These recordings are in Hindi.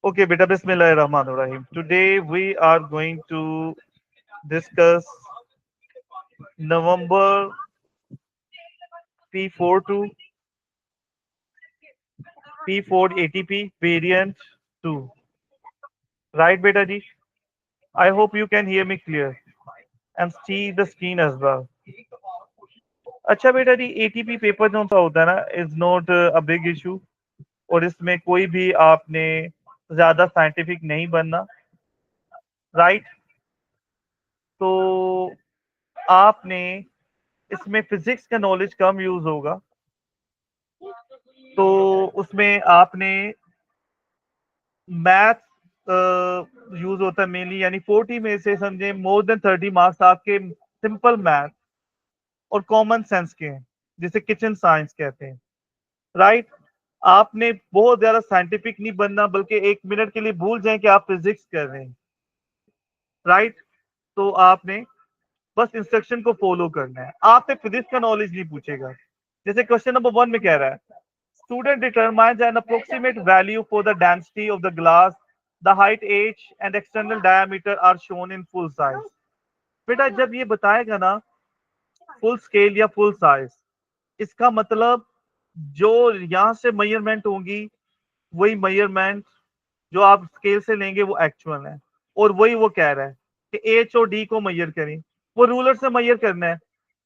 Okay, beta, Bismillahirrahmanirrahim. Today we are going to discuss November P42 P4 ATP variant 2. Right, beta ji? I hope you can hear me clear and see the screen as well. अच्छा बेटा जी, एटीपी पेपर जो सा होता है ना is not a big issue, और इसमें कोई भी आपने ज्यादा साइंटिफिक नहीं बनना, राइट। तो आपने इसमें फिजिक्स का नॉलेज कम यूज होगा, तो उसमें आपने मैथ यूज होता है मेनली, यानी 40 में से समझे मोर देन 30 मार्क्स आपके सिंपल मैथ और कॉमन सेंस के हैं, जिसे किचन साइंस कहते हैं, राइट। आपने बहुत ज्यादा साइंटिफिक नहीं बनना, बल्कि 1 मिनट के लिए भूल जाएं कि आप फिजिक्स कर रहे हैं, राइट। तो आपने बस इंस्ट्रक्शन को फॉलो करना है, आपसे फिजिक्स का नॉलेज नहीं पूछेगा। जैसे क्वेश्चन नंबर 1 में कह रहा है, student determines an approximate value for the density of the glass, the height, age and external diameter are shown in full size। बेटा जब ये बताएगा ना फुल स्केल या फुल साइज, इसका मतलब जो यहां से मेजरमेंट होंगी वही मेजरमेंट जो आप स्केल से लेंगे वो एक्चुअल है, और वही वो कह रहा है कि एच और डी को मेजर करें, वो रूलर से मेजर करना है।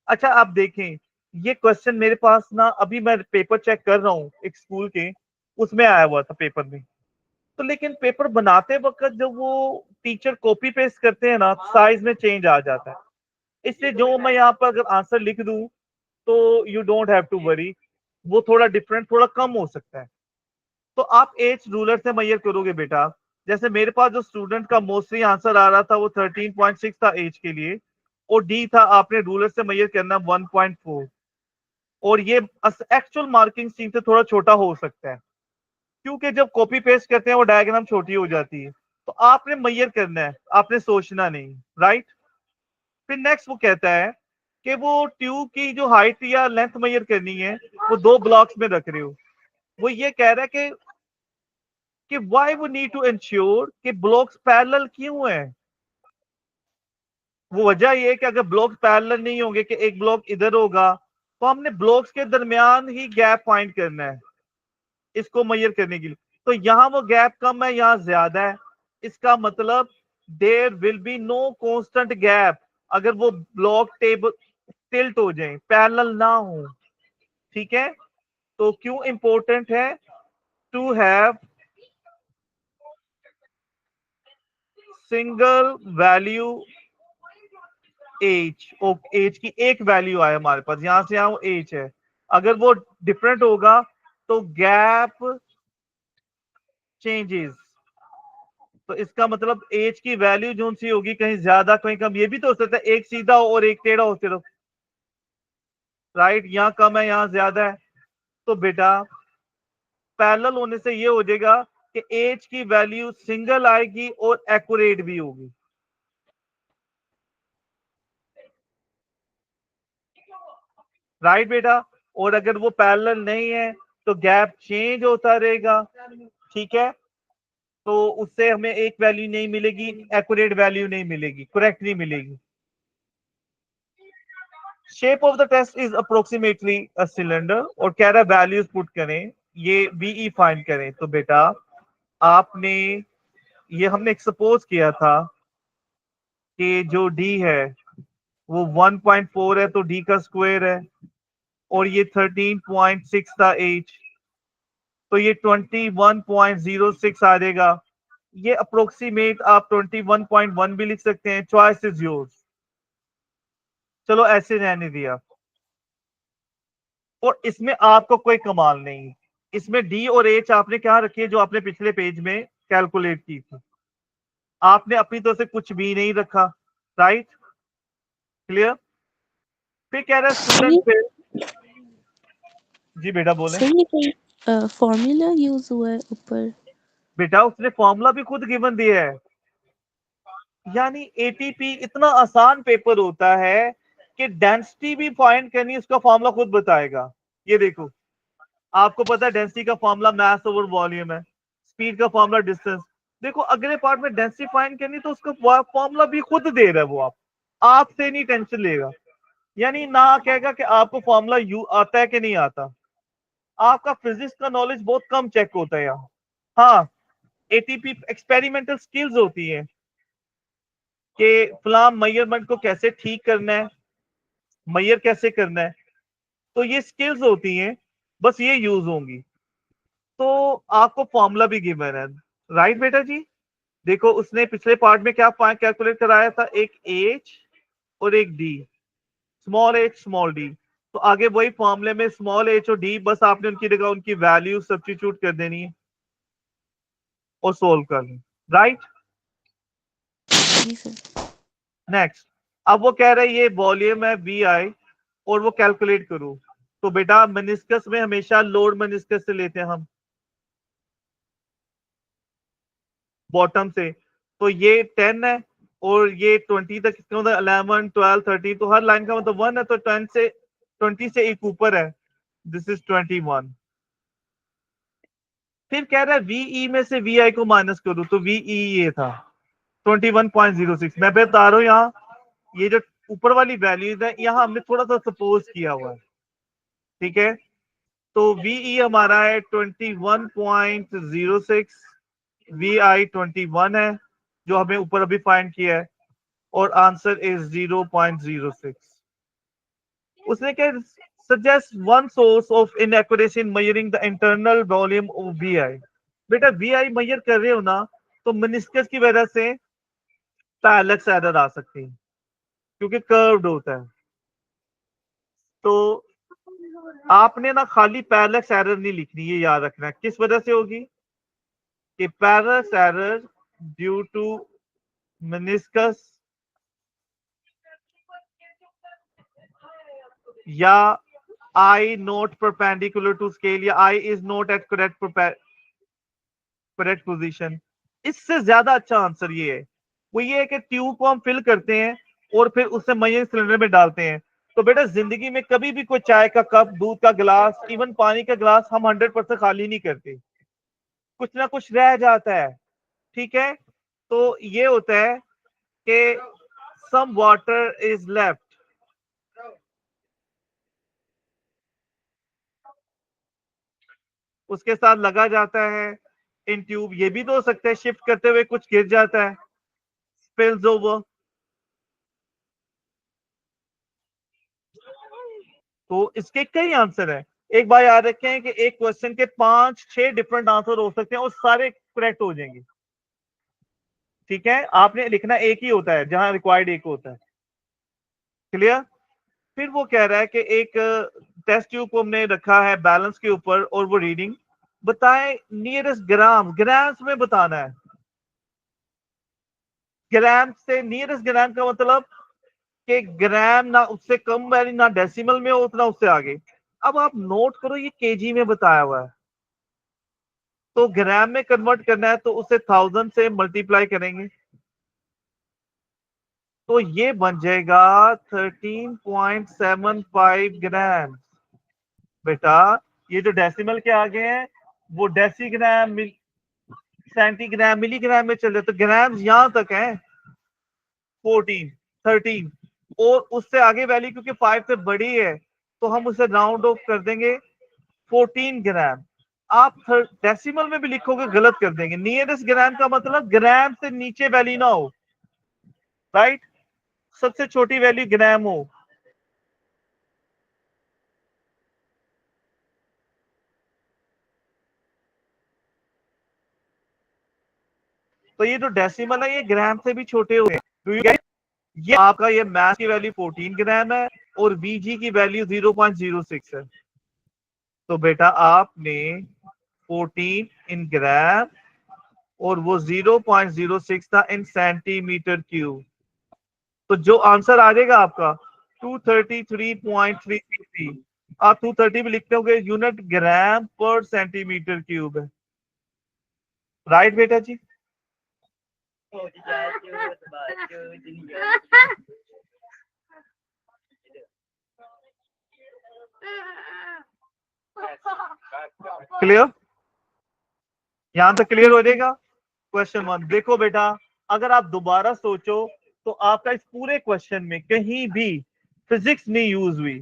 अच्छा आप देखें, ये क्वेश्चन मेरे पास ना अभी मैं पेपर चेक कर रहा हूँ एक स्कूल के, उसमें आया हुआ था पेपर में। तो लेकिन पेपर बनाते वक्त जब वो टीचर कॉपी पेस्ट करते हैं ना, साइज में चेंज आ जाता है। इसलिए जो मैं यहाँ पर अगर आंसर लिख दूं तो you don't have to worry, वो थोड़ा डिफरेंट थोड़ा कम हो सकता है। तो आप एज रूलर से मेजर करोगे बेटा। जैसे मेरे पास जो स्टूडेंट का मोस्टली आंसर आ रहा था वो 13.6 था एज के लिए, और डी था आपने रूलर से मेजर करना 1.4, और ये एक्चुअल मार्किंग स्कीम से थोड़ा छोटा हो सकता है, क्योंकि जब कॉपी पेस्ट करते हैं वो डायग्राम छोटी हो जाती है। तो आपने मेजर करना है, आपने सोचना नहीं, राइट। फिर नेक्स्ट वो कहता है कि वो ट्यूब की जो हाइट या लेंथ मेजर करनी है, वो 2 ब्लॉक्स में रख रहे हो। वो ये कह रहा है कि why we need to ensure कि ब्लॉक्स पैरेलल क्यों है। वो वजह ये है कि अगर ब्लॉक्स पैरेलल नहीं होंगे, कि एक ब्लॉक इधर होगा, तो हमने ब्लॉक्स के दरमियान ही गैप फाइंड करना है इसको मेजर करने के लिए। तो यहां वो गैप कम है, यहां ज्यादा है, इसका मतलब there will be no constant gap अगर वो ब्लॉक टेबल टिल्ट हो जाए, पैरेलल ना हो, ठीक है। तो क्यों इंपॉर्टेंट है to have single value edge. Edge की एक वैल्यू आए हमारे पास, यहां से यहां एज है, अगर वो डिफरेंट होगा तो गैप चेंजेस। तो इसका मतलब एज की वैल्यू जो सी होगी कहीं ज्यादा कहीं कम, ये भी तो हो सकता है एक सीधा हो और एक टेढ़ा हो सिर्फ, राइट। यहाँ कम है यहाँ ज्यादा है। तो बेटा पैरेलल होने से ये हो जाएगा कि एज की वैल्यू सिंगल आएगी और एक्यूरेट भी होगी, राइट बेटा। और अगर वो पैरेलल नहीं है तो गैप चेंज होता रहेगा, ठीक है। तो उससे हमें एक वैल्यू नहीं मिलेगी, एक्यूरेट वैल्यू नहीं मिलेगी, करेक्ट नहीं मिलेगी। Shape of the test is approximately a cylinder, और कह रहा वैल्यूज पुट करें, ये बीई फाइंड करें। तो बेटा आपने ये हमने एक सपोज किया था कि जो डी है वो 1.4 है, तो डी का स्क्वायर है, और ये 13.6 था एच, तो ये 21.06 आ जाएगा। ये अप्रोक्सीमेट आप 21.1 भी लिख सकते हैं, चॉइस इज योर्स। चलो ऐसे रहने दिया, और इसमें आपको कोई कमाल नहीं। इसमें डी और एच आपने क्या रखी है जो आपने पिछले पेज में कैलकुलेट की थी, आपने अपनी तरफ से कुछ भी नहीं रखा, राइट, क्लियर। फिर कह रहा है सर स्टूडेंट फिर, जी बेटा बोले। सर ये कोई फॉर्मूला यूज हुआ है ऊपर? बेटा उसने फॉर्मूला भी खुद गिवन दिया है, यानी एटीपी इतना आसान पेपर होता है कि डेंसिटी भी फाइंड करनी, उसका फॉर्मूला खुद बताएगा। ये देखो आपको पता है डेंसिटी का फॉर्मूला मास ओवर वॉल्यूम है, स्पीड का फॉर्मूला डिस्टेंस। देखो अगले पार्ट में डेंसिटी फाइंड करनी तो उसका फॉर्मूला भी खुद दे रहा है वो, आपसे नहीं टेंशन लेगा, यानी ना कहेगा कि आपको फॉर्मूला यू आता है कि नहीं आता। आपका फिजिक्स का नॉलेज बहुत कम चेक होता है यहाँ। हाँ, एटीपी एक्सपेरिमेंटल स्किल्स होती है कि फलाम मेजरमेंट को कैसे ठीक करना है, मैयर कैसे करना है, तो ये स्किल्स होती हैं, बस ये यूज होंगी। तो आपको फॉर्मूला भी गिवन है, राइट बेटा जी। देखो उसने पिछले पार्ट में क्या कैलकुलेट कराया था, एक एच और एक D, small H small D. तो आगे वही फॉर्मूले में स्मॉल एच और डी, बस आपने उनकी जगह उनकी वैल्यू सब्स्टिट्यूट कर देनी है और सोल्व करनी, राइट। जी सर। नेक्स्ट, अब वो कह रहे हैं ये वॉल्यूम है वी आई और वो कैलकुलेट करूं, तो बेटा मेनिस्कस में हमेशा लोड मेनिस्कस से लेते हैं हम, बॉटम से। तो ये 10 है और ये 20 तक, कितना होता है 11 12 13, तो हर लाइन का मतलब 1 है, तो 20 से एक ऊपर है, दिस इज 21। फिर कह रहा है वीई में से वी आई को माइनस करूं, तो वीई ये था 21.06। मैं बता रहा हूं यहाँ ये जो ऊपर वाली वैल्यूज है यहाँ हमने थोड़ा सा सपोज किया हुआ है, ठीक है। तो वीई हमारा है 21.06, वी आई 21 है जो हमें ऊपर अभी फाइंड किया है, और आंसर इज 0.06। उसने क्या suggest one source of inaccuracy in measuring the internal volume of V I. बेटा वी आई मेजर कर रहे हो ना, तो मिनिस्कस की वजह से पैरेलक्स एरर आ सकती है क्योंकि कर्व्ड होता है। तो आपने ना खाली पैरेलक्स एरर नहीं लिखनी, ये याद रखना है। किस वजह से होगी कि parallax error due to meniscus या eye not perpendicular to scale, या eye is not at correct position. इससे ज्यादा अच्छा आंसर ये है, वो ये है कि ट्यूब को हम फिल करते हैं और फिर उससे मयन सिलेंडर में डालते हैं। तो बेटा जिंदगी में कभी भी कोई चाय का कप, दूध का गिलास, इवन पानी का गिलास हम 100% खाली नहीं करते, कुछ ना कुछ रह जाता है, ठीक है। तो ये होता है कि सम वाटर इज लेफ्ट, उसके साथ लगा जाता है इन ट्यूब। ये भी तो हो सकता है शिफ्ट करते हुए कुछ गिर जाता है, स्पिल्स ओवर। तो इसके कई आंसर है। एक बार याद रखें कि एक क्वेश्चन के 5-6 डिफरेंट आंसर हो सकते हैं और सारे करेक्ट हो जाएंगे, ठीक है। आपने लिखना एक ही होता है जहां रिक्वायर्ड एक होता है, क्लियर। फिर वो कह रहा है कि एक टेस्ट ट्यूब को हमने रखा है बैलेंस के ऊपर और वो रीडिंग बताए नियरेस्ट ग्राम, ग्राम्स में बताना है। ग्राम से नियरेस्ट ग्राम का मतलब कि ग्राम ना उससे कम यानी ना डेसिमल में हो उतना उससे आगे। अब आप नोट करो ये केजी में बताया हुआ है, तो ग्राम में कन्वर्ट करना है तो उसे 1000 से मल्टीप्लाई करेंगे, तो ये बन जाएगा 13.75 ग्राम। बेटा ये जो डेसिमल के आगे हैं वो डेसीग्राम, सेंटीग्राम, मिलीग्राम में चल रहे, तो ग्राम यहां तक है 14 13, और उससे आगे वैल्यू क्योंकि 5 से बड़ी है तो हम उसे राउंड ऑफ कर देंगे 14 ग्राम। आप डेसिमल में भी लिखोगे गलत कर देंगे, नियरेस्ट ग्राम का मतलब ग्राम से नीचे वैल्यू ना हो, राइट, सबसे छोटी वैल्यू ग्राम हो। तो ये जो डेसिमल है ये ग्राम से भी छोटे हुए हैं। ये आपका ये मैथ की वैल्यू 14 ग्राम है और वीजी की वैल्यू 0.06 है। तो बेटा आपने 14 इन ग्राम और वो 0.06 था इन सेंटीमीटर क्यूब, तो जो आंसर आ जाएगा आपका 233.333। आप 230 भी लिखते होगे, यूनिट ग्राम पर सेंटीमीटर क्यूब है, राइट बेटा जी। क्लियर? यहां तक क्लियर हो जाएगा? क्वेश्चन 1 देखो बेटा, अगर आप दोबारा सोचो तो आपका इस पूरे क्वेश्चन में कहीं भी फिजिक्स नहीं यूज हुई,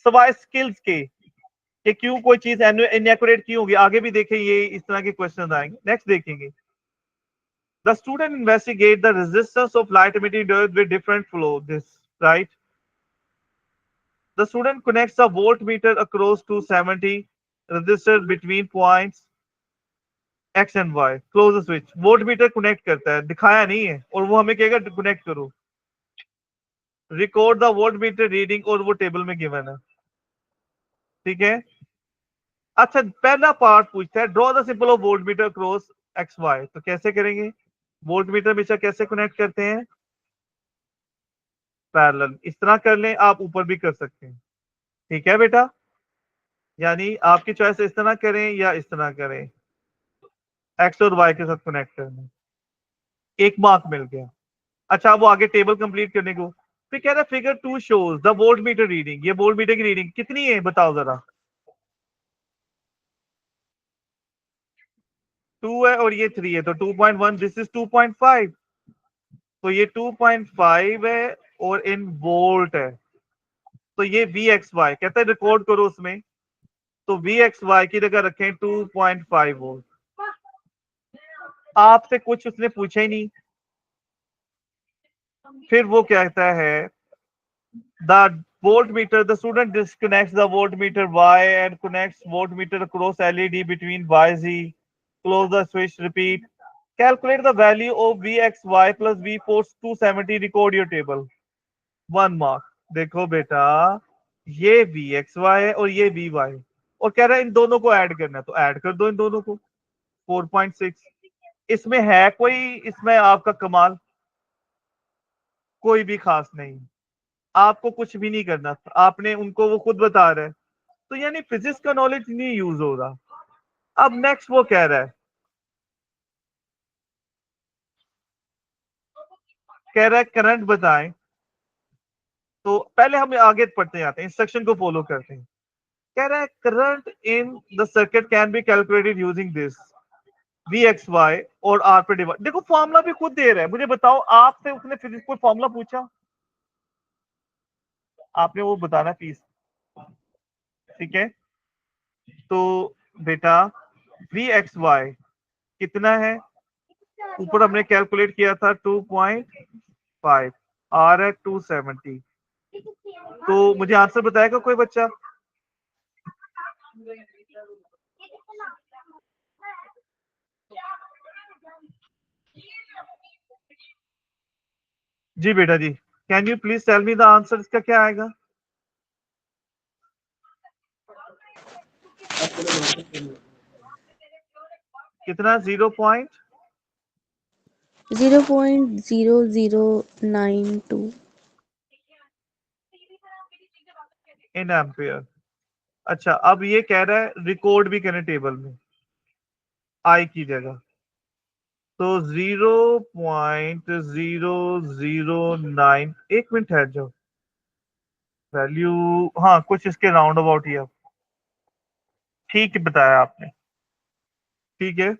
सवाए स्किल्स के कि क्यों कोई चीज इनएक्यूरेट क्यों होगी। आगे भी देखें, ये इस तरह के क्वेश्चन आएंगे। नेक्स्ट देखेंगे, the student investigate the resistance of light emitting with different flow, this right? The student connects a voltmeter across 270 resistors between points x and y. Close the switch. Voltmeter connect करता है, दिखाया नहीं है, और वो हमें कहेगा कनेक्ट करो। रिकॉर्ड द वोल्टमीटर रीडिंग, और वो टेबल में गिवन है। ठीक है, अच्छा पहला पार्ट पूछता है draw the symbol of voltmeter cross X Y. तो कैसे करेंगे? वोल्टमीटर हमेशा कैसे कनेक्ट करते हैं? पैरेलल। इस तरह कर लें, आप ऊपर भी कर सकते हैं। ठीक है बेटा, यानी आपकी चॉइस इस तरह करें या इस तरह करें, एक्स और वाई के साथ कनेक्ट करना। एक मार्क मिल गया। अच्छा, वो आगे टेबल कंप्लीट करने को फिर कह रहा है figure 2 shows the voltmeter reading. ये वोल्टमीटर की रीडिंग कितनी है बताओ जरा? 2 है और ये 3 है, तो 2.1, दिस इज 2.5, तो ये 2.5 है और इन वोल्ट है, तो ये वी एक्स वाई कहता है रिकॉर्ड करो उसमें। तो वी एक्स वाई की जगह रखें 2.5 वोल्ट। आपसे कुछ उसने पूछा ही नहीं। फिर वो कहता है the voltmeter, the student disconnects the voltmeter Y and connects voltmeter across LED between YZ. Close the switch, repeat. Calculate the value of VXY plus V force 270, record your table. 1 mark। देखो बेटा, ये VXY है और ये VY, और कह रहा है इन दोनों को ऐड करना है, तो ऐड कर दो इन दोनों को, 4.6। इसमें है कोई इसमें आपका कमाल? कोई भी खास नहीं, आपको कुछ भी नहीं करना था, आपने उनको, वो खुद बता रहे हैं। तो यानी फिजिक्स का नॉलेज नहीं यूज हो रहा। अब नेक्स्ट वो कह रहा है करंट बताएं। तो पहले हम आगे पढ़ते जाते हैं, इंस्ट्रक्शन को फॉलो करते हैं। कह रहा है current in the circuit can be calculated using this V X Y और आर पे डिवाइड। देखो फॉर्मूला भी खुद दे रहा है। मुझे बताओ, आपसे उसने फिजिक्स को फॉर्मूला पूछा? आपने वो बताना प्लीज। ठीक है, तो बेटा वी एक्स वाई कितना है? ऊपर हमने कैलकुलेट किया था 2.5, आर है 270। तो मुझे आंसर बताएगा कोई बच्चा? जी बेटा जी, can you please tell me the answer, इसका क्या आएगा? कितना? 0.0092 इन एम्पियर। अच्छा, अब ये कह रहा है रिकॉर्ड भी करें टेबल में आई की जगह, तो 0.009। एक मिनट है जो वैल्यू, हाँ कुछ इसके राउंड अबाउट ही है। ठीक है, बताया आपने। ठीक है,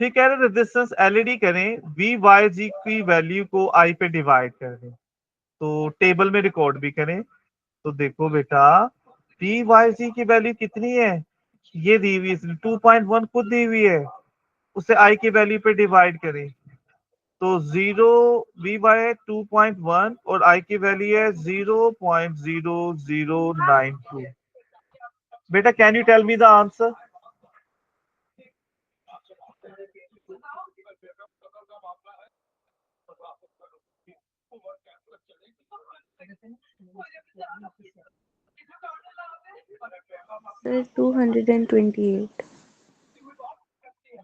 ठीक कह रहे रेजिस्टेंस एलईडी करें, वी वाई जी की वैल्यू को आई पे डिवाइड कर दें, तो टेबल में रिकॉर्ड भी करें। तो देखो बेटा, वी वाई जी की वैल्यू कितनी है? ये दी हुई, 2.1 खुद दी हुई है, उसे आई की वैल्यू पे डिवाइड करें, तो 2.1 और आई की वैल्यू है 0.0092। बेटा can you tell me the answer? Sir 228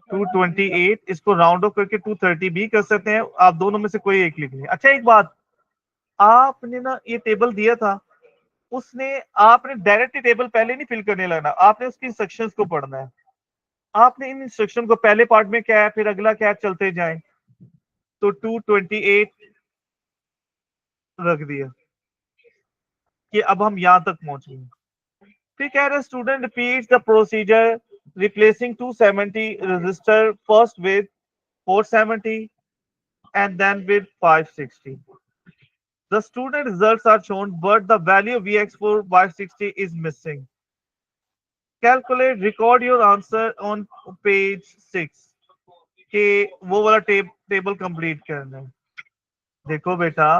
228, इसको राउंड ऑफ करके 230 भी कर सकते हैं आप, दोनों में से कोई एक लिख लें। अच्छा एक बात, आपने ना ये टेबल दिया था, उसने आपने डायरेक्टली टेबल पहले नहीं फिल करने लगना, आपने उसकी इंस्ट्रक्शंस को पढ़ना है। आपने इन इंस्ट्रक्शन को पहले पार्ट में क्या है फिर अगला क्या है चलते जाएं। तो 228 रख दिया कि अब हम यहां तक पहुंच गए। फिर कह रहे student repeats the procedure replacing 270 register first with 470 and then with 560. The student results are shown, but the value of Vx for 560 is missing. Calculate, record your answer on page 6. कि वो वाला टेबल कंप्लीट करना है। देखो बेटा,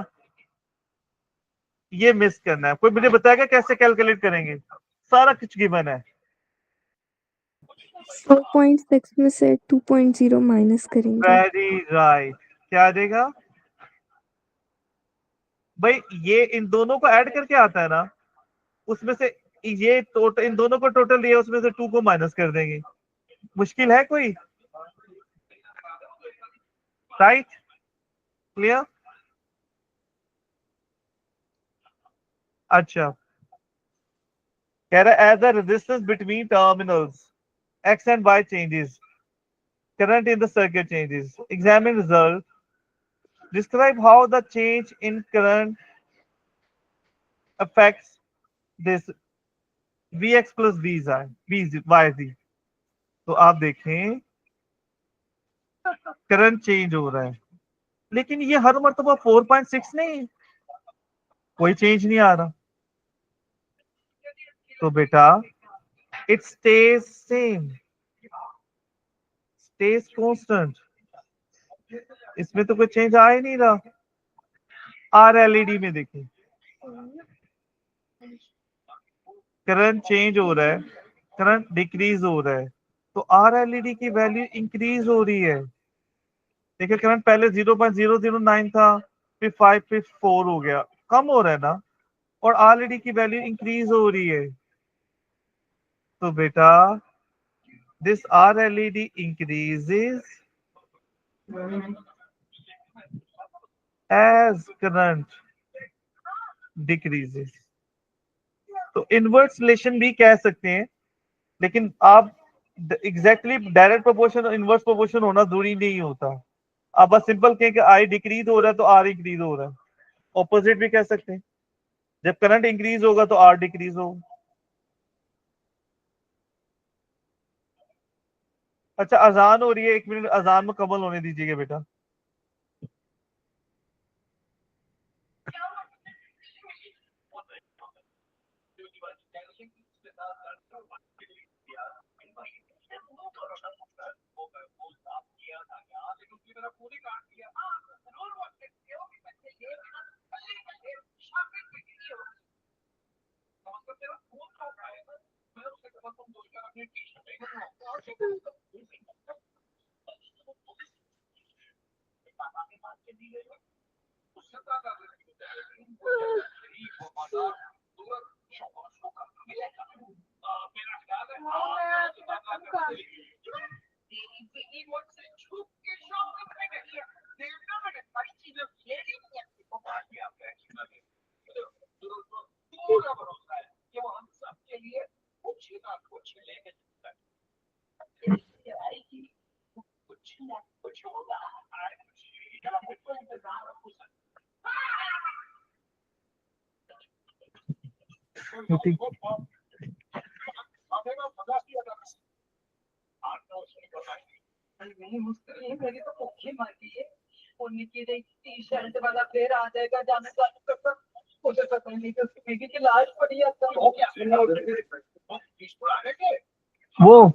ये मिस करना है। कोई मुझे बताएगा कैसे कैलकुलेट करेंगे? सारा कुछ गिवन है। 4.6 में से 2.0 माइनस करेंगे। Very right. क्या आ जाएगा भाई? ये इन दोनों को ऐड करके आता है ना, उसमें से ये टोटल, इन दोनों को टोटल लिया, उसमें से 2 को माइनस कर देंगे। मुश्किल है कोई? Right, clear? अच्छा, कह रहा है as the resistance between terminals x and y changes, current in the circuit changes. Examine result. Describe how the change in current affects this vx plus yz। तो आप देखें करंट चेंज हो रहा है, लेकिन ये हर मर्तबा 4.6 नहीं, कोई चेंज नहीं आ रहा। तो बेटा it stage same, stage constant, इसमें तो कोई चेंज आ ही नहीं रहा। आर एलईडी में देखिए करंट चेंज हो रहा है, करंट डिक्रीज हो रहा है, तो आर एलईडी की वैल्यू इंक्रीज हो रही है। देखिए करंट पहले 0.009 था, फिर 5, फिर 4 हो गया, कम हो रहा है ना, और आर एलईडी की वैल्यू इंक्रीज हो रही है। तो बेटा this RLED increases as current decreases। तो इनवर्स रिलेशन भी कह सकते हैं, लेकिन आप एग्जैक्टली डायरेक्ट प्रोपोर्शन और इनवर्स प्रोपोर्शन होना जरूरी नहीं होता। आप बस सिंपल कहें कि आई डिक्रीज हो रहा है तो आर इंक्रीज हो रहा है। ऑपोजिट भी कह सकते हैं, जब करंट इंक्रीज होगा तो आर डिक्रीज होगा। अच्छा, अजान हो रही है, 1 मिनट अजान मुकम्मल होने दीजिएगा बेटा। वो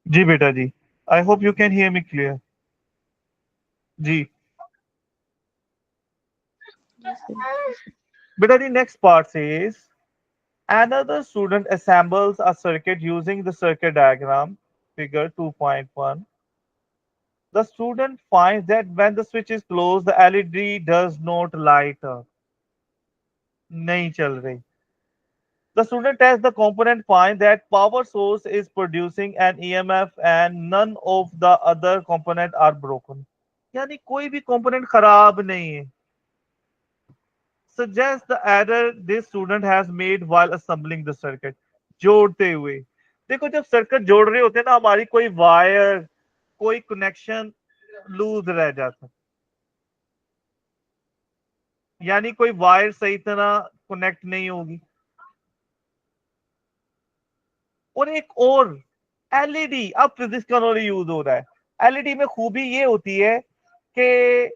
जी बेटा जी, I hope you can hear me clear. जी Yes, sir. बेटा जी, next part says another student assembles a circuit using the circuit diagram figure 2.1. The student finds that when the switch is closed, the LED does not light up. नहीं चल रही. The student tests the component, finds that power source is producing an EMF and none of the other component are broken. यानी कोई भी component खराब नहीं है. Suggests the error this student has made while assembling the circuit. जोड़ते हुए. देखो जब सर्किट जोड़ रहे होते हैं ना, हमारी कोई वायर, कोई कनेक्शन लूज रह जाता है, यानी कोई वायर सही तरह कनेक्ट नहीं होगी। और एक और एलईडी, अब फिजिक्स का नॉलेज यूज हो रहा है। एलईडी में खूबी ये होती है कि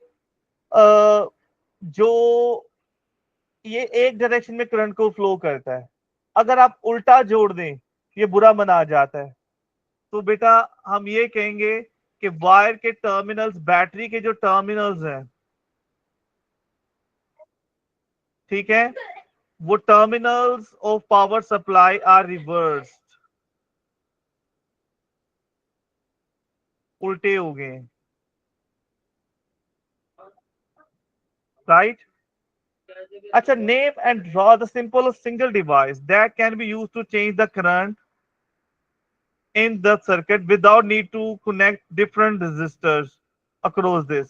जो ये एक डायरेक्शन में करंट को फ्लो करता है, अगर आप उल्टा जोड़ दें ये बुरा मना जाता है। तो बेटा हम ये कहेंगे कि वायर के टर्मिनल्स, बैटरी के जो टर्मिनल्स हैं, ठीक है, वो terminals of power supply are reversed, उल्टे हो गए, राइट। अच्छा, name and draw the simple single device that can be used to change the current in the circuit without need to connect different resistors across this।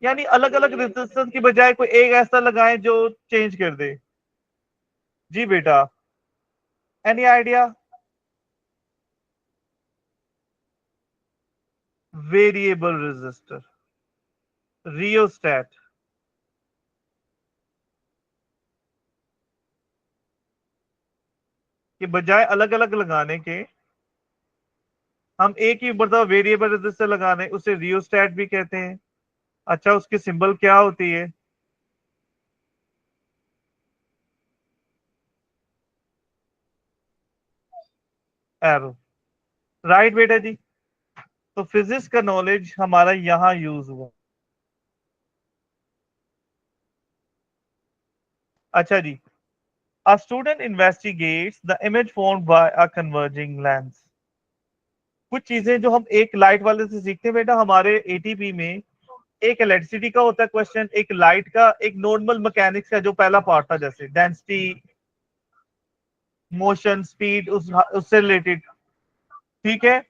यानी अलग अलग रेजिस्टेंस की बजाय कोई एक ऐसा लगाएं जो चेंज कर दे। जी बेटा, any idea? Variable resistor, rheostat. के बजाय अलग अलग लगाने के हम एक ही मतलब वेरिएबल रेजिस्टर लगा दें, उसे रियोस्टेट भी कहते हैं। अच्छा, उसकी सिंबल क्या होती है? एरो, राइट बेटा जी। तो फिजिक्स का नॉलेज हमारा यहां यूज हुआ। अच्छा जी, a student investigates the image formed by a converging lens। कुछ चीजें जो हम एक लाइट वाले से सीखते हैं बेटा, हमारे एटीपी में एक इलेक्ट्रिसिटी का होता है क्वेश्चन, एक लाइट का, एक नॉर्मल मैकेनिक्स का जो पहला पार्ट था, जैसे डेंसिटी, मोशन, स्पीड, उससे रिलेटेड, ठीक है,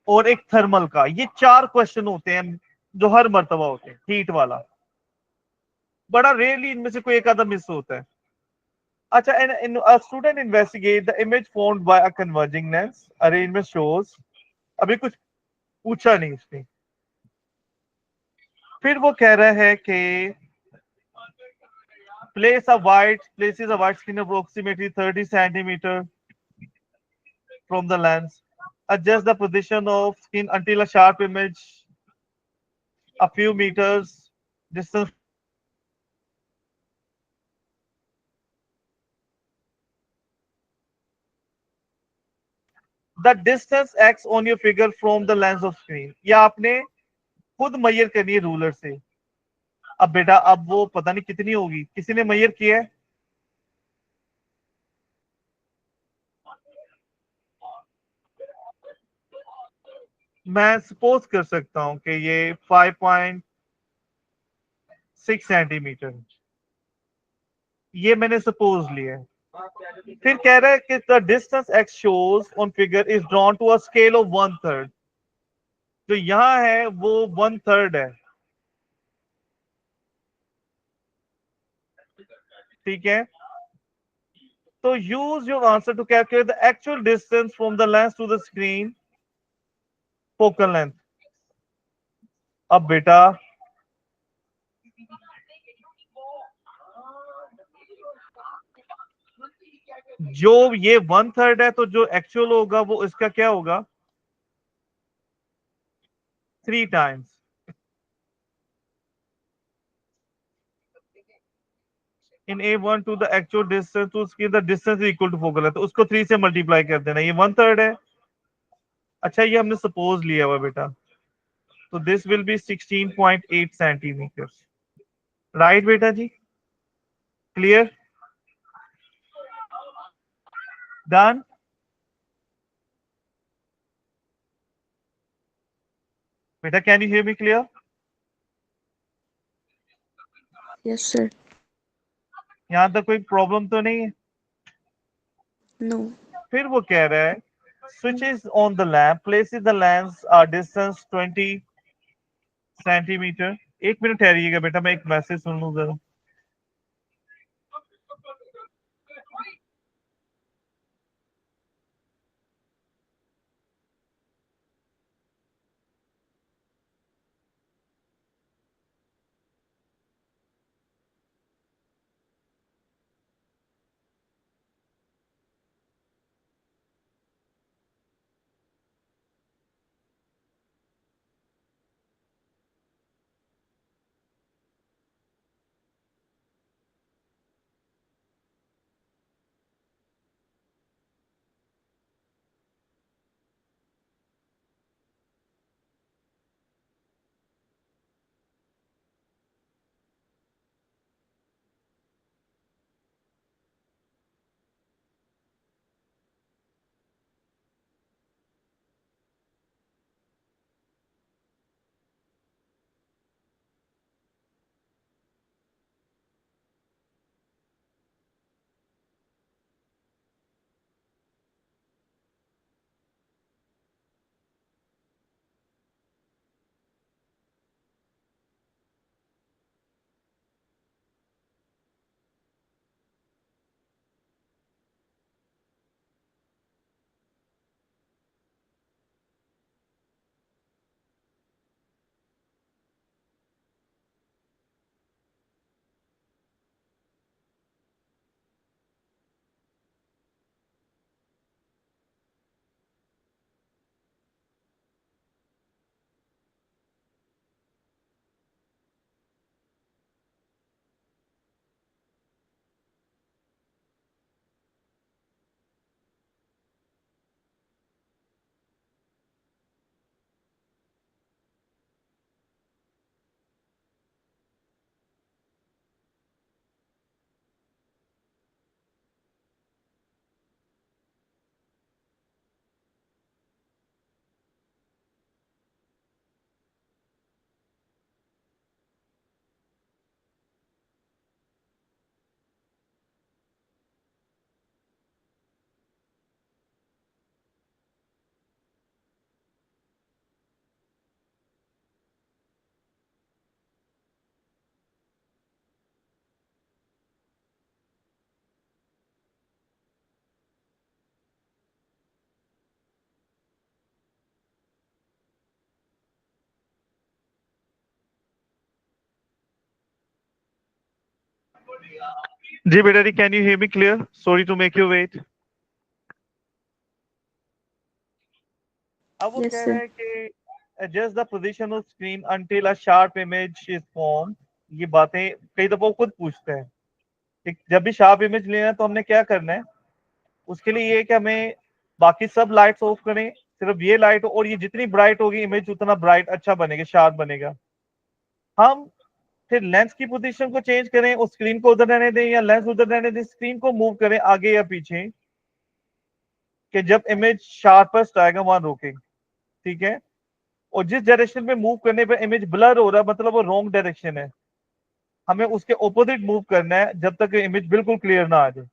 और एक थर्मल का। ये चार क्वेश्चन होते हैं जो हर मर्तबा होते हैं। हीट वाला बड़ा रेयरली इनमें से कोई एक आधा मिस होता है। अच्छा, a student investigate the image formed by a converging lens, arrangement shows। अभी कुछ पूछा नहीं इसने। फिर वो कह रहा है कि places a white screen approximately 30 centimeter from the lens, adjust the position of skin until a sharp image a few meters distance। The distance x on your figure from the lens of screen। या आपने खुद मैयर करनी है रूलर से। अब बेटा अब वो पता नहीं कितनी होगी, किसी ने मैयर किया है? मैं सपोज कर सकता हूं कि ये 5.6 सेंटीमीटर, ये मैंने सपोज लिया है। फिर कह रहा है कि the distance X shows on figure is drawn to a scale of 1/3। जो यहां है वो 1/3 है, ठीक है। तो use your answer to calculate the actual distance from the lens to the screen focal length. अब बेटा जो ये 1/3 है, तो जो एक्चुअल होगा वो इसका क्या होगा? 3 times. In A1 to the actual distance to screen, the distance equal to focal length, तो उसको 3 से मल्टीप्लाई कर देना। ये 1/3 है, अच्छा ये हमने सपोज लिया हुआ बेटा, तो this will be 16.8 centimetre, right बेटा जी, क्लियर, डन। बेटा can you hear me clear? Yes, sir. यहां तक कोई प्रॉब्लम तो नहीं है? No. फिर वो कह रहा है switches on the lamp, places the lamps are distance 20 centimetre. एक मिनट ठहरिएगा बेटा, मैं एक मैसेज सुन लूं जरा। जी बेटा जी, can you hear me clear? Sorry to make you wait. अब वो Yes, कह रहा sir. है कि adjust the position of screen until a sharp image is formed। ये बातें कई दफा वो खुद पूछते हैं कि जब भी शार्प इमेज लेना है तो हमने क्या करना है। उसके लिए ये कि हमें बाकी सब लाइट्स ऑफ करें, सिर्फ ये लाइट, और ये जितनी ब्राइट होगी इमेज उतना ब्राइट अच्छा बनेगा, शार्प बनेगा। हम फिर लेंस की पोजीशन को चेंज करें और स्क्रीन को उधर रहने दें, या लेंस उधर रहने दें, स्क्रीन को मूव करें आगे या पीछे, कि जब इमेज शार्पेस्ट आएगा वहां रोकें, ठीक है। और जिस डायरेक्शन में मूव करने पे इमेज ब्लर हो रहा है मतलब वो रॉन्ग डायरेक्शन है, हमें उसके ऑपोजिट मूव करना है जब तक इमेज बिल्कुल क्लियर ना आ जाए।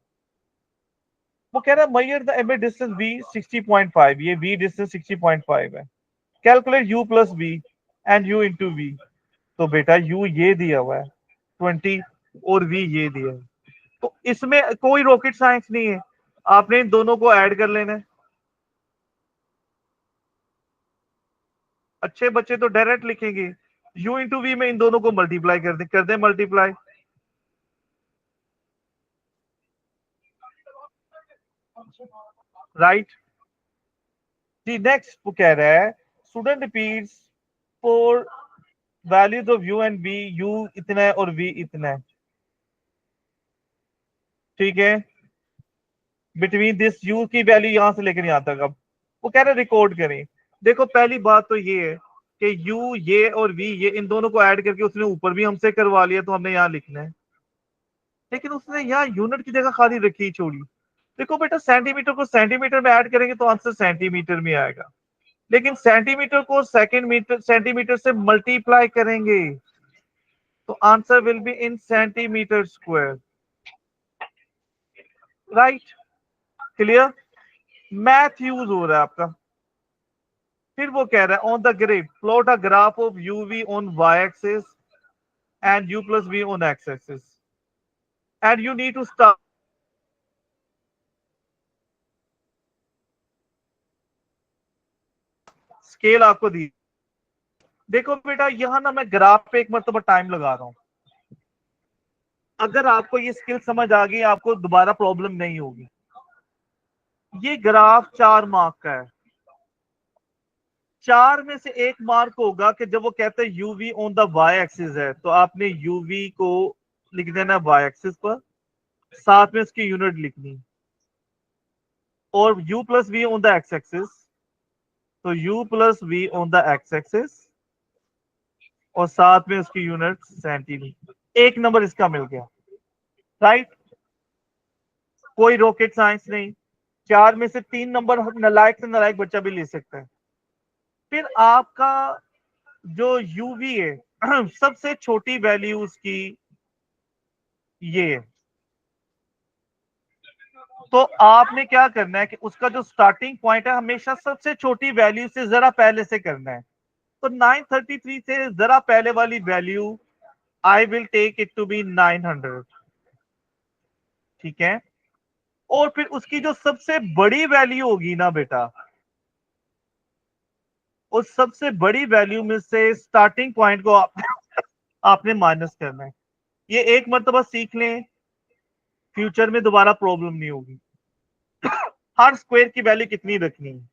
वो कह रहा है measure the image distance v 60.5, ये v डिस्टेंस 60.5 है। Calculate u plus v and u into v। तो बेटा u ये दिया हुआ है 20 और v ये दिया है, तो इसमें कोई रॉकेट साइंस नहीं है, आपने इन दोनों को ऐड कर लेना है। अच्छे बच्चे तो डायरेक्ट लिखेंगे u इंटू वी में इन दोनों को मल्टीप्लाई कर दें मल्टीप्लाई। राइट जी। नेक्स्ट वो कह रहा है student repeats for values of u and v, u इतना है और v इतना है, ठीक है। बिटवीन दिस u की वैल्यू यहां से लेकर यहां तक, अब वो कह रहे रिकॉर्ड करें। देखो पहली बात तो ये है कि यू ये और वी ये इन दोनों को ऐड करके उसने ऊपर भी हमसे करवा लिया, तो हमने यहाँ लिखना है, लेकिन उसने यहाँ यूनिट की जगह खाली रखी छोड़ी। देखो बेटा सेंटीमीटर को सेंटीमीटर में ऐड करेंगे तो आंसर सेंटीमीटर में आएगा, लेकिन सेंटीमीटर को सेंटीमीटर से मल्टीप्लाई करेंगे तो answer will be in centimeter square. Right, clear? Math use हो रहा है आपका। फिर वो कह रहा है on the graph plot a graph of U V on Y axis and u plus v on x axis and you need to start scale आपको दी। देखो बेटा यहां ना मैं ग्राफ पे एक मरतबा टाइम लगा रहा हूं, अगर आपको ये स्किल समझ आ गई आपको दोबारा प्रॉब्लम नहीं होगी। ये ग्राफ 4 मार्क का है, 4 में से 1 मार्क होगा कि जब वो कहते हैं UV on the Y axis है तो आपने यूवी को लिख देना वाई एक्सिस पर, साथ में उसकी यूनिट लिखनी, और u plus V on the X axis तो u plus V on the X axis और साथ में उसकी यूनिट सेंटीमीटर। एक नंबर इसका मिल गया। राइट, कोई रॉकेट साइंस नहीं, 4 में से 3 नंबर नालायक से नालायक बच्चा भी ले सकता है। फिर आपका जो यूवी है सबसे छोटी वैल्यू उसकी ये है, तो आपने क्या करना है कि उसका जो स्टार्टिंग पॉइंट है हमेशा सबसे छोटी वैल्यू से जरा पहले से करना है। तो 933 से जरा पहले वाली value I will take it to be 900, ठीक है? और फिर उसकी जो सबसे बड़ी वैल्यू होगी ना बेटा, उस सबसे बड़ी वैल्यू में से स्टार्टिंग पॉइंट को आपने माइनस करना है। ये एक मर्तबा सीख लें, फ्यूचर में दोबारा प्रॉब्लम नहीं होगी। हर स्क्वायर की वैल्यू कितनी रखनी है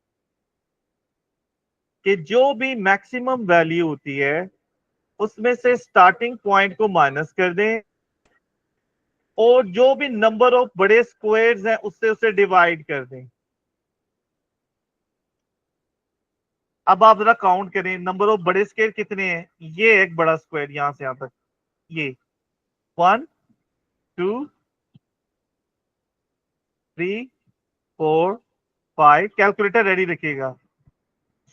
कि जो भी मैक्सिमम वैल्यू होती है उसमें से स्टार्टिंग पॉइंट को माइनस कर दें और जो भी नंबर ऑफ बड़े स्क्वायर्स हैं उससे उसे डिवाइड कर दें। अब आप जरा काउंट करें नंबर ऑफ बड़े स्क्वायर कितने हैं। ये एक बड़ा स्क्वायर यहां से यहां तक, ये 1 2 3 4 5, कैलकुलेटर रेडी रखिएगा,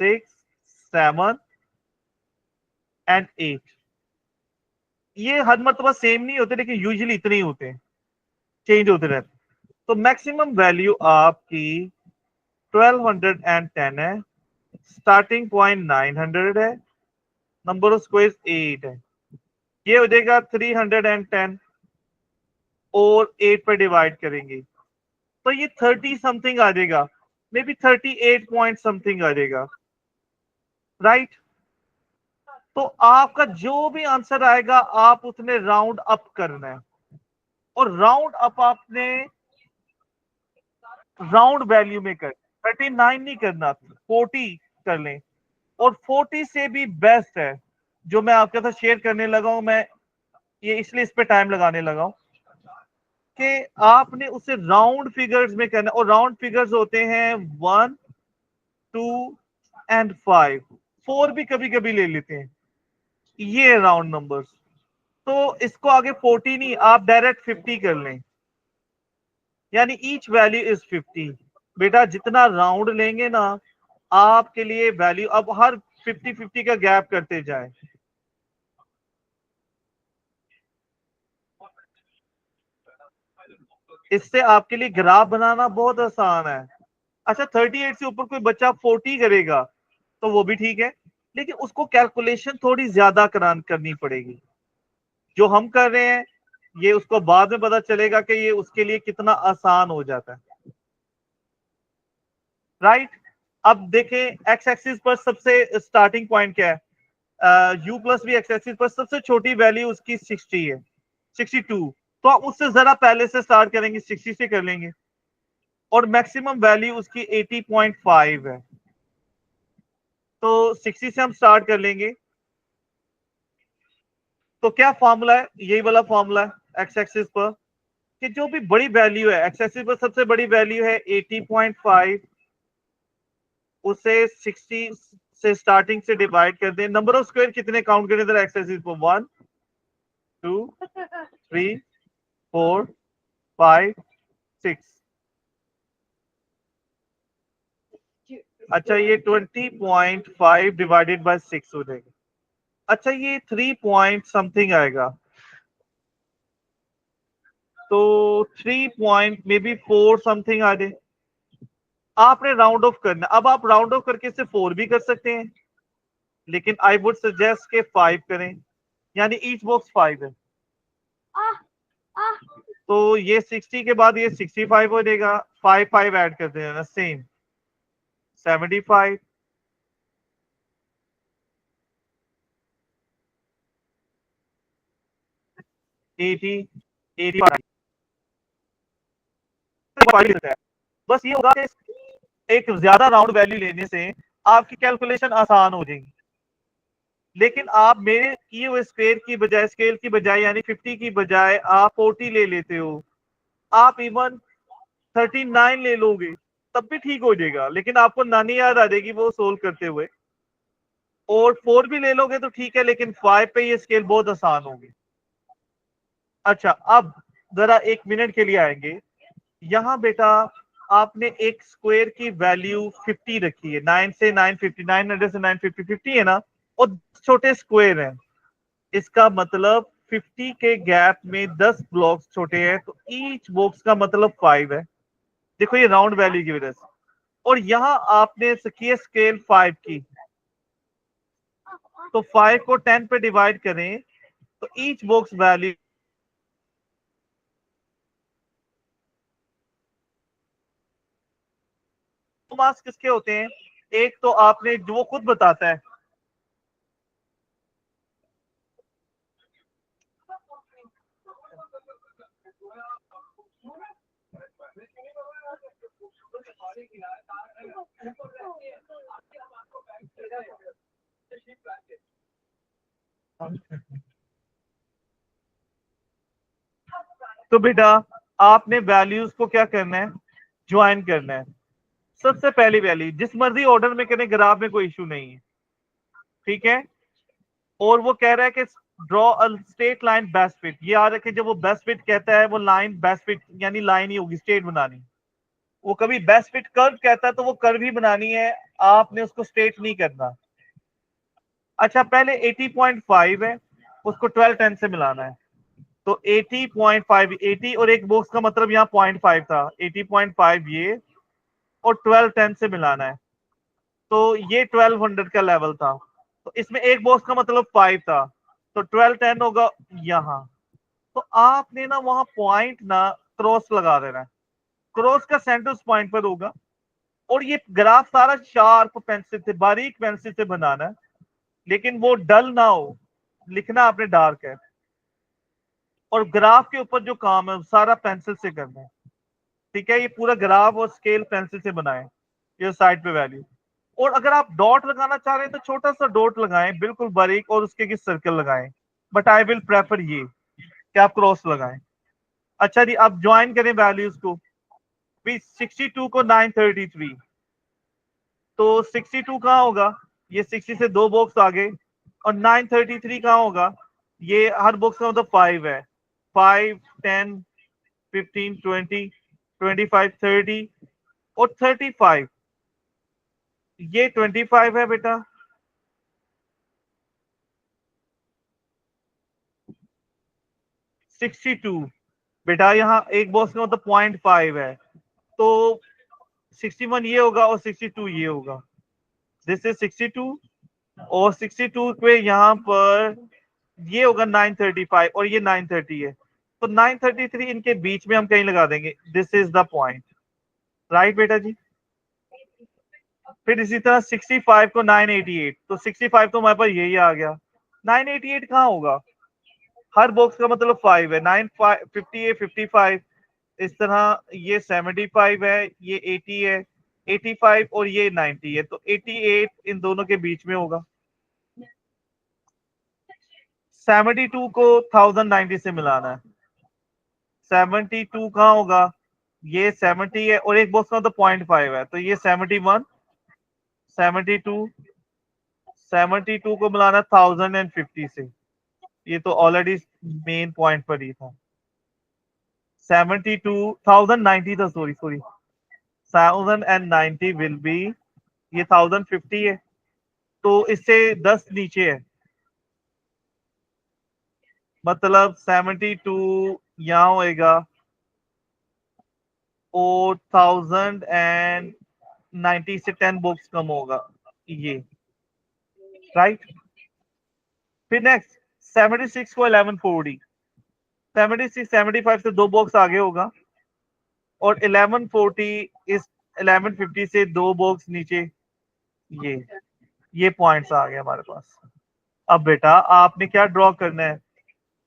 6 7 एंड 8। ये हर मरतबा सेम नहीं होते लेकिन यूजुअली इतने ही होते हैं, चेंज होते रहते हैं। तो मैक्सिमम वैल्यू आपकी 1210 है, स्टार्टिंग पॉइंट 900 है, नंबर ऑफ स्क्वायर्स 8 है, ये हो जाएगा 310 और 8 पर डिवाइड करेंगे तो ये 30 समथिंग आ जाएगा, मे बी 38 पॉइंट समथिंग आ जाएगा। राइट, तो आपका जो भी आंसर आएगा आप उसने राउंड अप करना है, और राउंड अप आपने राउंड वैल्यू में कर 39 नहीं करना, 40 कर लें। और 40 से भी बेस्ट है जो मैं आपके साथ शेयर करने लगा हूं, मैं ये इसलिए इस पे टाइम लगाने लगा हूं कि आपने उसे राउंड फिगर्स में करना, और राउंड फिगर्स होते हैं 1 2 एंड 5, 4 भी कभी कभी ले लेते हैं, ये राउंड नंबर्स। तो इसको आगे 40 नहीं, आप डायरेक्ट 50 कर लें, यानी ईच वैल्यू इज 50। बेटा जितना राउंड लेंगे ना आपके लिए वैल्यू, अब हर 50-50 का गैप करते जाए। इससे आपके लिए ग्राफ बनाना बहुत आसान है। अच्छा 38 से ऊपर कोई बच्चा 40 करेगा तो वो भी ठीक है, लेकिन उसको कैलकुलेशन थोड़ी ज्यादा करनी पड़ेगी। जो हम कर रहे हैं ये उसको बाद में पता चलेगा कि ये उसके लिए कितना आसान हो जाता है। राइट, अब देखें एक्स एक्सिस पर सबसे स्टार्टिंग पॉइंट क्या है, u plus V X axis पर सबसे छोटी वैल्यू उसकी 60 है, 62, तो आप उससे जरा पहले से स्टार्ट करेंगे, 60 से कर लेंगे, और मैक्सिमम वैल्यू उसकी 80.5 है, तो 60 से हम स्टार्ट कर लेंगे। तो क्या फॉर्मूला है, यही वाला फॉर्मूला है एक्स एक्सिस पर कि जो भी बड़ी वैल्यू है एक्स एक्सिस पर सबसे बड़ी वैल्यू है 80.5, उसे 60 से स्टार्टिंग से डिवाइड कर दें। नंबर ऑफ स्क्वायर कितने काउंट करें इधर एक्सरसाइज को? 1 2 3 4 5 6। अच्छा ये 20.5 डिवाइडेड बाय 6 हो जाएगा। अच्छा ये 3 पॉइंट समथिंग आएगा, तो 3 पॉइंट मे बी 4 समथिंग आ जाए। आपने राउंड ऑफ करना। अब आप राउंड ऑफ करके इसे 4 भी कर सकते हैं, लेकिन आई वुड सजेस्ट के 5 करें, यानी ईच बॉक्स 5 है। तो ये 60 के बाद ये 65 हो जाएगा। 5 5 ऐड कर देना, सेम 75 80 85। बस ये होगा कि एक ज्यादा राउंड वैल्यू लेने से आपकी कैलकुलेशन आसान हो जाएगी। लेकिन आप मेरे किए हुए स्क्वायर की बजाय, स्केल की बजाय, यानी 50 की बजाय आप 40 ले लेते हो, आप इवन 39 ले लोगे तब भी ठीक हो जाएगा, लेकिन आपको नानी याद आ जाएगी वो सोल्व करते हुए। और 4 भी ले लोगे तो ठीक है, लेकिन 5 पे ये स्केल बहुत आसान होगी। अच्छा अब जरा 1 मिनट के लिए आएंगे। यहाँ बेटा आपने एक स्क्वायर की वैल्यू 50 रखी है, 9 से 950, 900 से 950, 50 है ना, और छोटे स्क्वायर हैं। इसका मतलब 50 के गैप में 10 ब्लॉक्स छोटे हैं, तो ईच बॉक्स का मतलब 5 है। देखो ये राउंड वैल्यू की वजह से। और यहां आपने की स्केल 5 की, तो 5 को 10 पे डिवाइड करें तो ईच बॉक्स वैल्यू मार्क्स किसके होते हैं? एक तो आपने जो वो खुद बताता है, तो बेटा आपने वैल्यूज को क्या करना है? ज्वाइन करना है। सबसे पहली वैल्यू जिस मर्जी ऑर्डर में करें, ग्राफ में कोई इशू नहीं है, ठीक है। और वो कह रहा है कि draw a straight line best fit. ये याद रखें, जब वो बेस्ट फिट कहता है वो लाइन बेस्ट फिट यानी लाइन ही होगी, स्ट्रेट बनानी। वो कभी बेस्ट फिट कर्व कहता है तो वो कर्व ही बनानी है, आपने उसको स्ट्रेट नहीं करना। अच्छा पहले 80.5 है, उसको 12 10 से मिलाना है। तो 80.5, 80 और एक बॉक्स का मतलब यहाँ 0.5 था, 80.5 ये, और 12 10 से मिलाना है। तो ये 1200 का लेवल था, तो इसमें एक बॉक्स का मतलब 5 था, तो 12 10 होगा यहाँ। तो आपने ना वहां पॉइंट ना क्रॉस लगा देना है, क्रॉस का सेंटर उस पॉइंट पर होगा। और ये ग्राफ सारा शार्प पेंसिल से, बारीक पेंसिल से बनाना है, लेकिन वो डल ना हो, लिखना आपने डार्क है। और ग्राफ के ऊपर जो काम है वो सारा पेंसिल से करना है, ठीक है। ये पूरा ग्राफ और स्केल पेंसिल से बनाए, ये साइड पे वैल्यू। और अगर आप डॉट लगाना चाह रहे हैं तो छोटा सा डॉट लगाएं, बिल्कुल बारीक, और उसके सर्कल लगाएं। बट आई विल प्रेफर ये कि आप क्रॉस लगाएं। अच्छा जी, अब ज्वाइन करें वैल्यूज को। 62 को 933, तो 62 कहाँ होगा? ये 60 से 2 बॉक्स आगे। और 933 कहाँ होगा? ये हर बॉक्स का मतलब 5 है। 5 10 15 20 25 30 और 35। ये 25 है बेटा। 62 बेटा, यहाँ एक बॉक्स का मतलब 0.5 है, तो 61 ये होगा और 62 ये होगा। दिस इज 62, और 62 पे यहाँ पर ये होगा 935 और ये 930 है, तो 933 इनके बीच में हम कहीं लगा देंगे। This is the point, right बेटा जी। फिर इसी तरह 65 को 988, तो 65 तो हमारे पास यही आ गया। 988 कहाँ होगा? हर बॉक्स का मतलब 5 है। 9 50 है, 55, इस तरह ये 75 है, ये 80 है, 85 और ये 90 है, तो 88 इन दोनों के बीच में होगा। 72 को 1090 से मिलाना है। 72 कहाँ होगा? ये 70 है और एक बॉक्स का तो 0.5 है, तो ये 71 72 को मिलाना 1050 से, ये तो ऑलरेडी मेन पॉइंट पर ही था। 1090 था, सॉरी 1090 विल बी, ये 1050 है तो इससे 10 नीचे है, मतलब 72 यहाँ होएगा और 1090 से 10 बॉक्स कम होगा ये, राइट। फिर नेक्स्ट 76 को 1140, 76 75 से 2 बॉक्स आगे होगा और 1140 इस 1150 से 2 बॉक्स नीचे, ये पॉइंट्स आ गए हमारे पास। अब बेटा आपने क्या ड्रॉ करना है,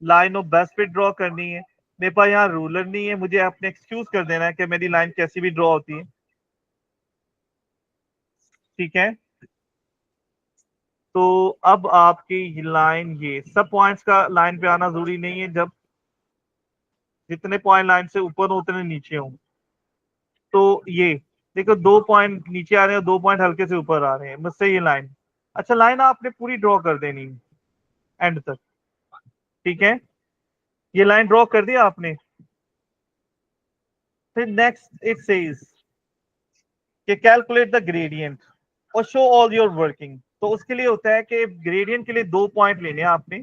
लाइन ऑफ बेस्ट पे ड्रॉ करनी है। मेरे पास यहाँ रूलर नहीं है, मुझे आपने एक्सक्यूज कर देना है कि मेरी लाइन कैसी भी ड्रॉ होती है, ठीक है। तो अब आपकी लाइन, ये सब पॉइंट्स का लाइन पे आना जरूरी नहीं है, जब जितने पॉइंट लाइन से ऊपर हो उतने नीचे हो। तो ये देखो 2 पॉइंट नीचे आ रहे हैं, 2 पॉइंट हल्के से ऊपर आ रहे हैं, मुझसे ये लाइन, अच्छा लाइन आपने पूरी ड्रॉ कर देनी है एंड तक, ठीक है। ये लाइन ड्रॉ कर दिया आपने। फिर नेक्स्ट इट सेज कि कैलकुलेट द ग्रेडियंट और शो ऑल योर वर्किंग। तो उसके लिए होता है कि ग्रेडियंट के लिए 2 पॉइंट लेने हैं आपने,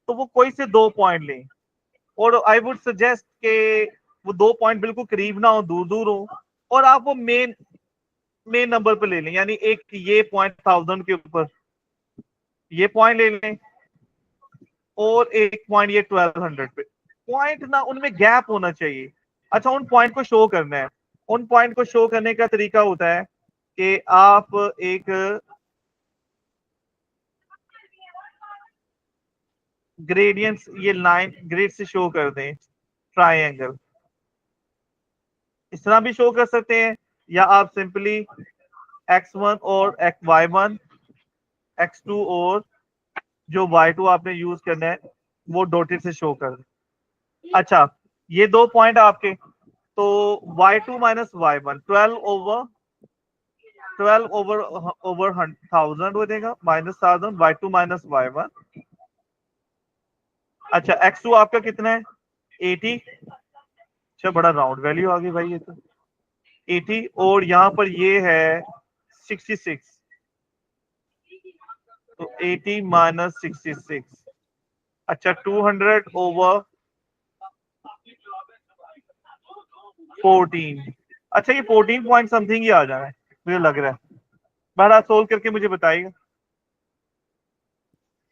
तो वो कोई से 2 पॉइंट लें, और आई वुड सजेस्ट के वो 2 पॉइंट बिल्कुल करीब ना हो, दूर दूर हो, और आप वो मेन नंबर पे ले लें, यानी एक ये पॉइंट 1000 के ऊपर ये पॉइंट ले लें और एक पॉइंट ये 1200 पे। पॉइंट ना उनमें गैप होना चाहिए। अच्छा उन पॉइंट को शो करना है, उन पॉइंट को शो करने का तरीका होता है कि आप एक ग्रेडियंट्स, ये लाइन ग्रिड से शो कर दें, ट्राइंगल इस तरह भी शो कर सकते हैं, या आप सिंपली x1 और y1 x2 और जो y2 आपने यूज करना है वो डॉटेड से शो कर दें। अच्छा ये 2 पॉइंट आपके, तो y2 माइनस y1 12 ओवर 1000 हो जाएगा, माइनस 1000 y2 माइनस y1। अच्छा x2 आपका कितना है 80, अच्छा बड़ा राउंड वैल्यू आ गई भाई ये तो 80, और यहाँ पर ये है 66, तो 80 माइनस 66, अच्छा 200 ओवर 14, अच्छा ये 14 पॉइंट समथिंग ही आ जाना है मुझे लग रहा है, बहरहाल सोल्व करके मुझे बताइएगा।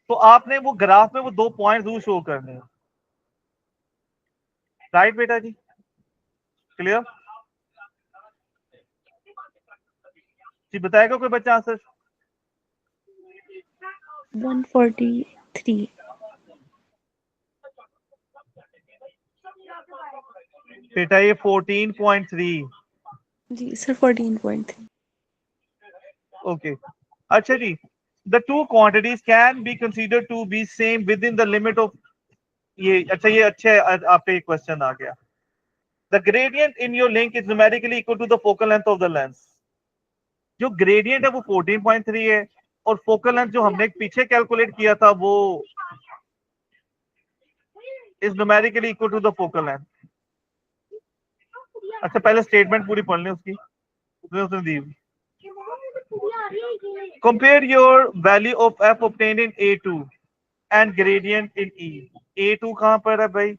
तो आपने वो ग्राफ में वो 2 पॉइंट जरूर शो करने हैं, राइट बेटा जी, क्लियर जी, बताएगा कोई बच्चा आंसर। 143 बेटा ये 14.3, जी सर 14.3 ओके। अच्छा जी, the two quantities can be consider to be same within the limit of, ये अच्छा ये अच्छे आप पे क्वेश्चन आ गया। The gradient in your link is numerically equal to the focal length of the lens. जो ग्रेडियंट है वो 14.3 है और फोकल लेंथ जो हमने पीछे कैलकुलेट किया था वो is numerically equal to the focal length. अच्छा पहले स्टेटमेंट पूरी पढ़ लें उसकी, उसने दी। Compare your value of f obtained in A2 and gradient in E। A2 कहां पर है भाई,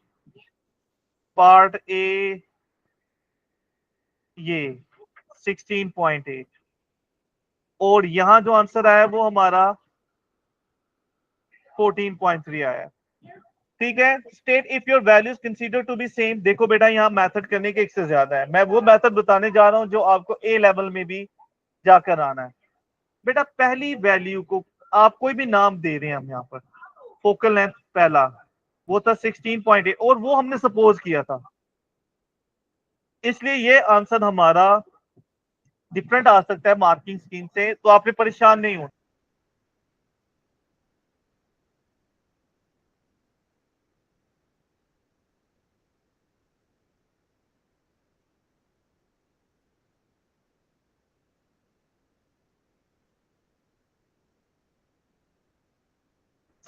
पार्ट ए, ये 16.8, और यहां जो आंसर आया वो हमारा 14.3 आया, ठीक है। State if your values consider to be same. देखो बेटा यहाँ मेथड करने के एक से ज्यादा है, मैं वो मेथड बताने जा रहा हूं जो आपको ए लेवल में भी जाकर आना है। बेटा पहली वैल्यू को आप कोई भी नाम दे रहे हैं, हम यहाँ पर फोकल लेंथ पहला वो था 16.8 और वो हमने सपोज किया था, इसलिए ये आंसर हमारा डिफरेंट आ सकता है मार्किंग स्कीम से, तो आपने परेशान नहीं होना।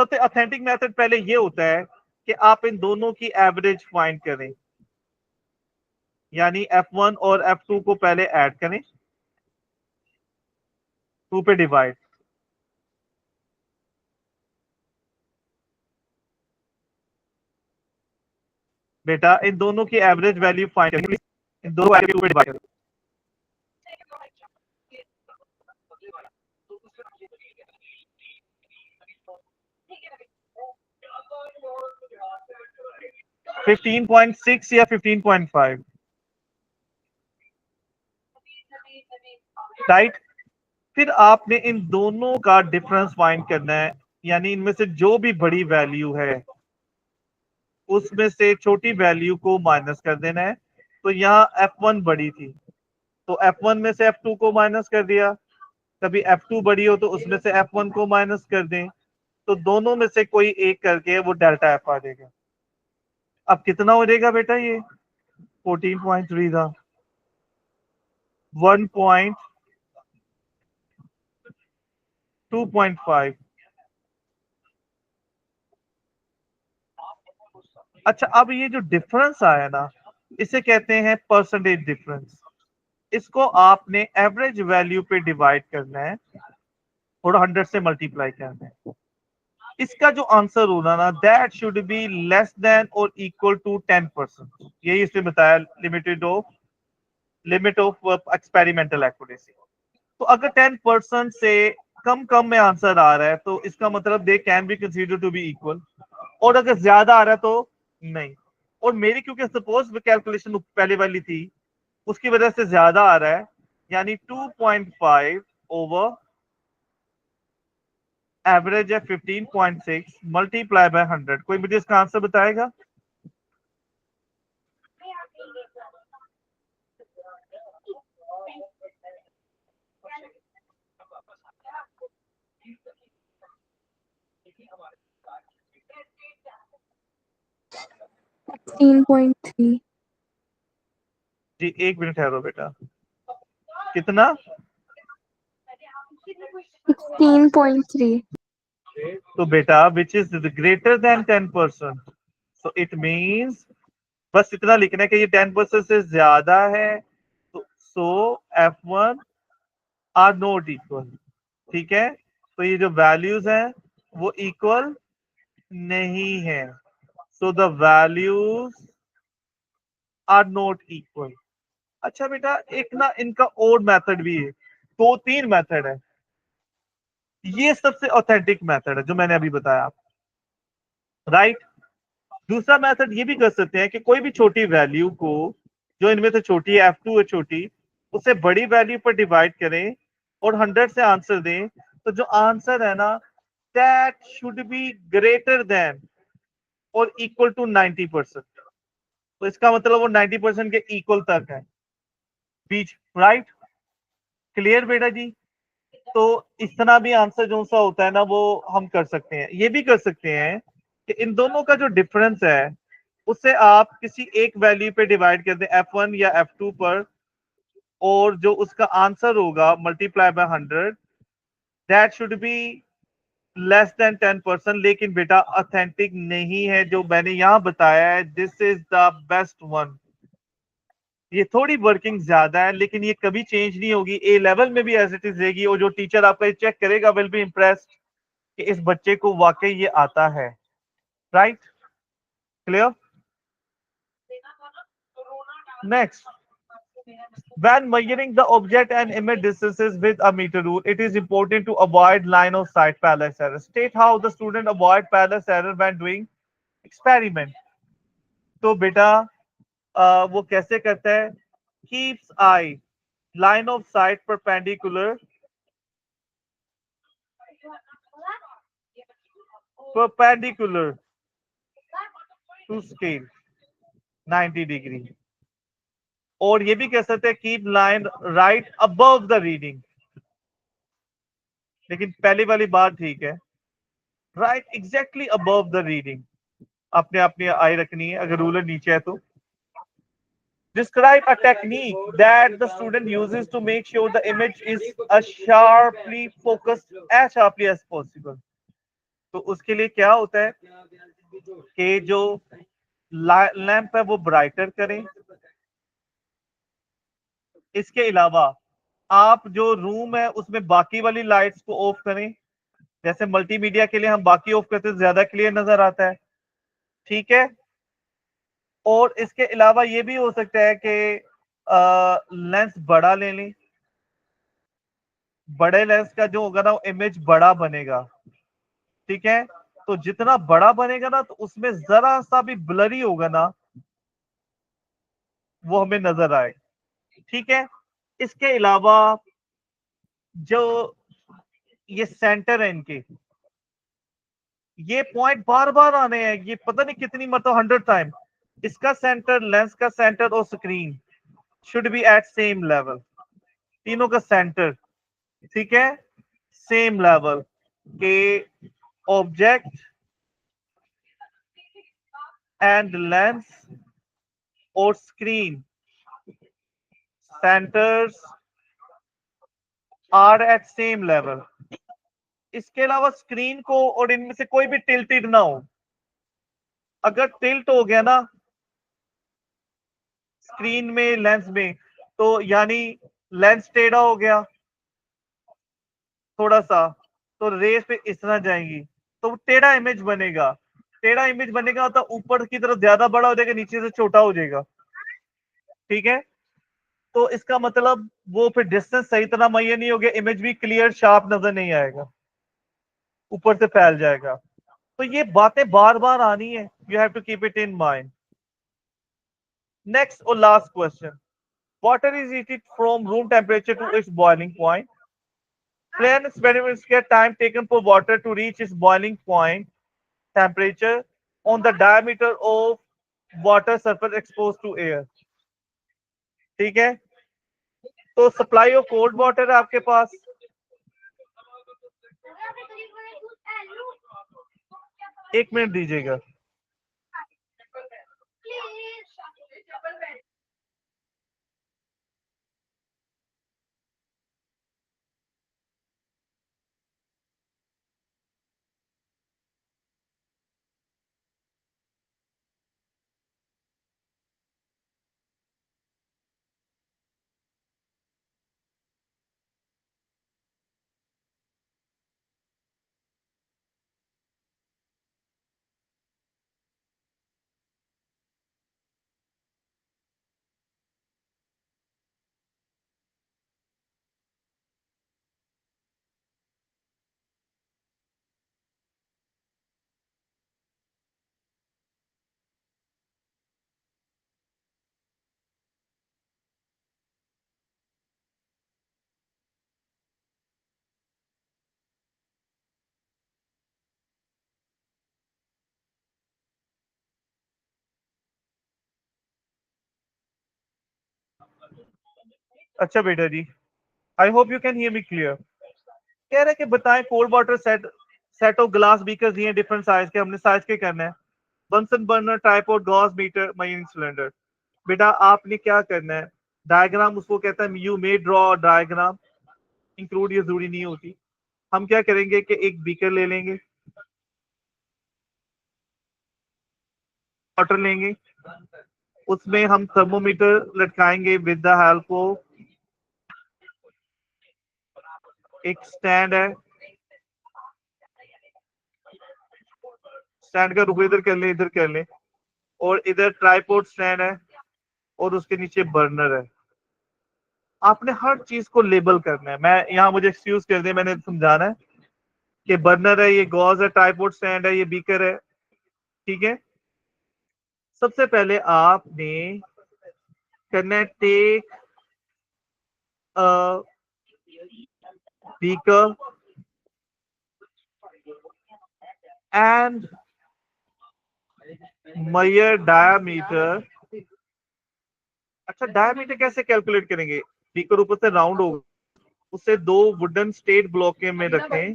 सबसे ऑथेंटिक मेथड पहले ये होता है कि आप इन दोनों की एवरेज फाइंड करें, यानी F1 और F2 को पहले ऐड करें, 2 पे डिवाइड। बेटा इन दोनों की एवरेज वैल्यू फाइंड करें, इन दोनों वैल्यू पे डिवाइड करें। फिफ्टीन 15.6 या 15.5, राइट। फिर आपने इन दोनों का डिफरेंस फाइंड करना है, यानी इनमें से जो भी बड़ी वैल्यू है उसमें से छोटी वैल्यू को माइनस कर देना है। तो यहाँ F1 बड़ी थी तो F1 में से F2 को माइनस कर दिया, कभी F2 बड़ी हो तो उसमें से F1 को माइनस कर दें, तो दोनों में से कोई एक करके वो डेल्टा F आ जाएगा। अब कितना हो जाएगा बेटा, ये 14.3 था, 1.2.5। अच्छा, अब ये जो डिफरेंस आया ना, इसे कहते हैं परसेंटेज डिफरेंस। इसको आपने एवरेज वैल्यू पे डिवाइड करना है और 100 से मल्टीप्लाई करना है। इसका जो आंसर होगा ना, that should be less than और इक्वल टू 10%। यही इसमें बताया, लिमिट ऑफ एक्सपेरिमेंटल एक्यूरेसी। तो अगर 10% से कम में आंसर आ रहा है तो इसका मतलब they can be consider to be equal, और अगर ज्यादा आ रहा है तो नहीं। और मेरी क्योंकि सपोज कैलकुलेशन पहले वाली थी, उसकी वजह से ज्यादा आ रहा है, यानी 2.5 ओवर एवरेज है 15.6 मल्टीप्लाई बाय 100। कोई मुझे इसका आंसर बताएगा? Sixteen point three. जी एक मिनट ठहरो बेटा, कितना? 16.3. तो बेटा which is greater than 10%, so it means बस इतना लिखना है कि ये 10% से ज्यादा है, तो सो F1 आर नॉट इक्वल। ठीक है, तो ये जो वैल्यूज हैं वो इक्वल नहीं है, so the values are not equal. अच्छा बेटा, एक ना इनका और मेथड भी है, दो तीन मेथड है, ये सबसे ऑथेंटिक मेथड है जो मैंने अभी बताया आपको, राइट। दूसरा मेथड ये भी कर सकते हैं कि कोई भी छोटी वैल्यू को, जो इनमें से छोटी है F2 है छोटी, उसे बड़ी वैल्यू पर डिवाइड करें और 100 से आंसर दें, तो जो आंसर है ना, that should be greater than और इक्वल टू 90%। तो इसका मतलब वो 90% के इक्वल तक है बीच, राइट। क्लियर बेटा जी? तो इस तरह भी आंसर जो सा होता है ना वो हम कर सकते हैं। ये भी कर सकते हैं कि इन दोनों का जो डिफरेंस है उसे आप किसी एक वैल्यू पे डिवाइड कर दें, F1 या F2 पर, और जो उसका आंसर होगा multiply by 100, that should be less than 10%। लेकिन बेटा ऑथेंटिक नहीं है जो मैंने यहां बताया है, this is the best one. ये थोड़ी वर्किंग ज्यादा है लेकिन ये कभी चेंज नहीं होगी, ए लेवल में भी एज इट इज रहेगी, और जो टीचर आपका ये चेक करेगा विल बी इम्प्रेस्ड कि इस बच्चे को वाकई ये आता है, right. Clear? Next, when measuring the object and image distances with a meter rule, it is important to avoid line of sight parallax error. State how the student avoid parallax error when doing experiment. तो बेटा वो कैसे करता है? keeps eye line of sight perpendicular to scale 90 degree, और ये भी कह सकते हैं keep line right above the reading, लेकिन पहली वाली बात ठीक है, right exactly above the reading. आपने अपनी आई रखनी है अगर रूलर नीचे है तो। Describe a technique that the student uses to make sure the image is as sharply focused as possible. तो उसके लिए क्या होता है कि जो लैंप है वो ब्राइटर करें। इसके अलावा आप जो रूम है उसमें बाकी वाली लाइट्स को ऑफ करें। जैसे मल्टीमीडिया के लिए हम बाकी ऑफ करते हैं, ज्यादा क्लियर नजर आता है। ठीक है। और इसके अलावा ये भी हो सकता है कि लेंस बड़ा ले लें। बड़े लेंस का जो होगा ना इमेज बड़ा बनेगा। ठीक है। तो जितना बड़ा बनेगा ना तो उसमें जरा सा भी ब्लरी होगा ना वो हमें नजर आए। ठीक है। इसके अलावा जो ये सेंटर है इनके, ये पॉइंट बार बार आने हैं, ये पता नहीं कितनी मतलब 100 टाइम। इसका सेंटर, लेंस का सेंटर और screen should be at same level. तीनों का सेंटर, ठीक है, सेम लेवल के ऑब्जेक्ट एंड लेंस और screen centres are at same level. इसके अलावा स्क्रीन को और इनमें से कोई भी टिल्टेड ना हो। अगर टिल्ट हो गया ना स्क्रीन में, लेंस में, तो यानी लेंस टेढ़ा हो गया थोड़ा सा, तो रेस पे इस तरह जाएंगी, तो टेढ़ा इमेज बनेगा। टेढ़ा इमेज बनेगा तो ऊपर की तरफ ज्यादा बड़ा हो जाएगा, नीचे से छोटा हो जाएगा। ठीक है। तो इसका मतलब वो फिर डिस्टेंस सही तरह मुहैया नहीं हो गया, इमेज भी क्लियर शार्प नजर नहीं आएगा, ऊपर से फैल जाएगा। तो ये बातें बार बार आनी है, you have to keep it in mind. Next और last question, water is heated from room temperature to its boiling point. Plan experiments get time taken for water to reach its boiling point temperature on the diameter of water surface exposed to air. ठीक है। तो सप्लाई ऑफ कोल्ड वाटर है आपके पास। एक मिनट दीजिएगा। अच्छा बेटा जी, I hope you can hear me clear. कह रहे कि बताएं cold water set of glass beaker दिए डिफरेंट साइज के, हमने साइज के करना है। Bunsen burner, tripod, gauze meter, machine cylinder. बेटा आपने क्या करना है, डायग्राम उसको कहता है, you may draw diagram. Include ये जरूरी नहीं होती। हम क्या करेंगे कि एक बीकर ले लेंगे, वाटर लेंगे, उसमें हम थर्मोमीटर लटकाएंगे विद द हेल्प ऑफ एक स्टैंड है। स्टैंड का रुख इधर कर ले, इधर कर ले। और इधर ट्राइपॉड स्टैंड है और उसके नीचे बर्नर है। आपने हर चीज को लेबल करना है। मैं यहाँ, मुझे एक्सक्यूज कर दिया, मैंने समझाना है कि बर्नर है, ये गॉज है, ट्राइपॉड स्टैंड है, ये बीकर है। ठीक है। सबसे पहले आपने करना है, take beaker and measure diameter। अच्छा, डायमीटर कैसे कैलकुलेट करेंगे? बीकर ऊपर से राउंड होगा, उसे दो वुडन स्टेट ब्लॉक के में रखें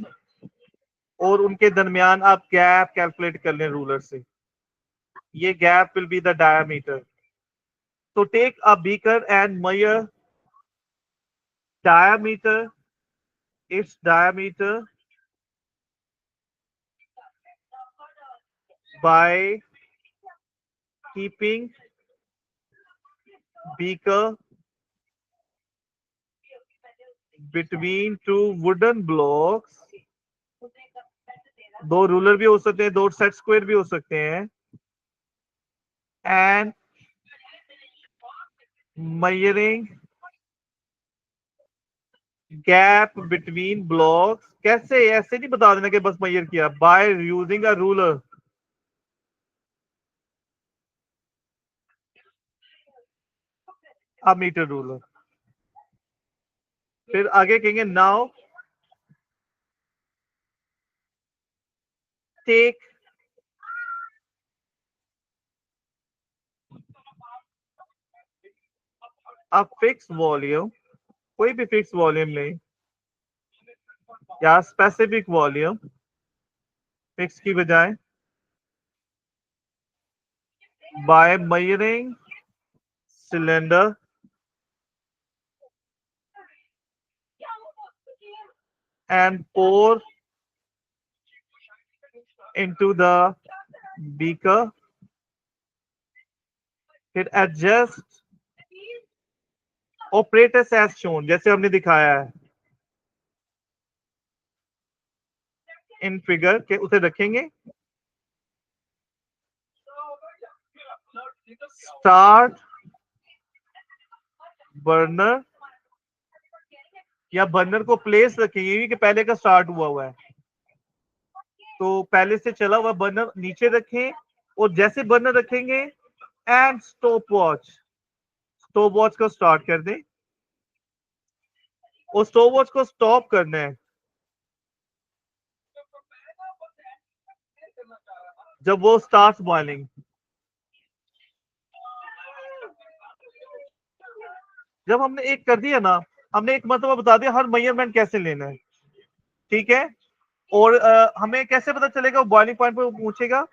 और उनके दरमियान आप गैप कैलकुलेट कर लें रूलर से। ये gap will be the diameter. तो take a beaker and measure diameter, its diameter by keeping beaker between two wooden blocks, दो रूलर भी हो सकते हैं, दो सेट स्क्वायर भी हो सकते हैं, and measuring gap between blocks. कैसे, ऐसे नहीं बता देना कि बस मेजर किया, by using a ruler. a meter ruler. फिर आगे कहेंगे now take a fixed volume, कोई भी फिक्स वॉल्यूम लें या स्पेसिफिक वॉल्यूम, फिक्स की बजाय, by measuring cylinder and pour into the beaker. फिर adjust operators as shown, जैसे हमने दिखाया है इन फिगर के, उसे रखेंगे, स्टार्ट बर्नर या बर्नर को प्लेस रखेंगे कि पहले का स्टार्ट हुआ है, तो पहले से चला हुआ बर्नर नीचे रखें, और जैसे बर्नर रखेंगे एंड स्टॉप वॉच को स्टार्ट कर दें, और स्टॉप वॉच को स्टॉप करना है जब वो स्टार्ट बॉइलिंग। जब हमने एक कर दिया ना, हमने एक मतलब बता दिया हर मेजरमेंट कैसे लेना है, ठीक है। और हमें कैसे पता चलेगा वो बॉइलिंग पॉइंट पे पूछेगा,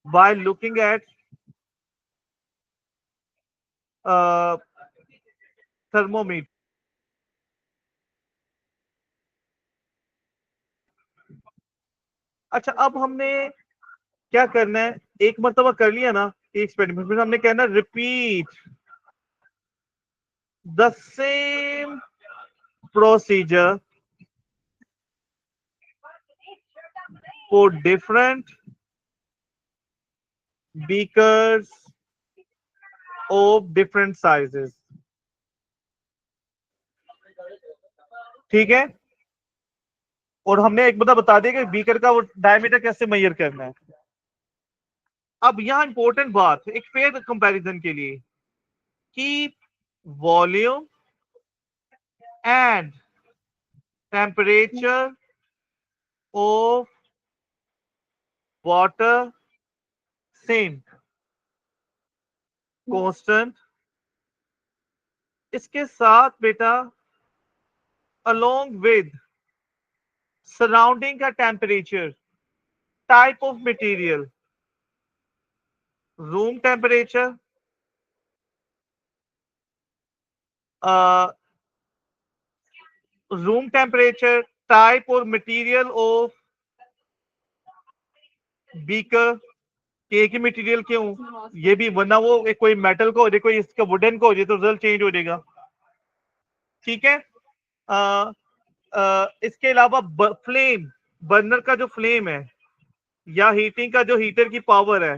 बाय लुकिंग एट थर्मोमीटर। अच्छा, अब हमने क्या करना है, एक मरतबा कर लिया ना एक्सपेरिमेंट, फिर हमने कहना repeat the same procedure for different beakers of different sizes, ठीक है। और हमने एक बता दिया कि बीकर का वो डायमीटर कैसे मेजर करना है। अब यहां इंपॉर्टेंट बात, एक फेयर कंपैरिजन के लिए, कि volume and temperature of water same constant, इसके साथ बेटा along with surrounding का temperature, type of material, room temperature, room temperature, type और मटेरियल ऑफ बीकर, के की मटेरियल क्यों, ये भी, वरना वो कोई मेटल को हो जाए, कोई इसका वुडन को हो जाए तो रिजल्ट चेंज हो जाएगा, ठीक है। इसके अलावा फ्लेम, बर्नर का जो फ्लेम है या हीटिंग का जो हीटर की पावर है,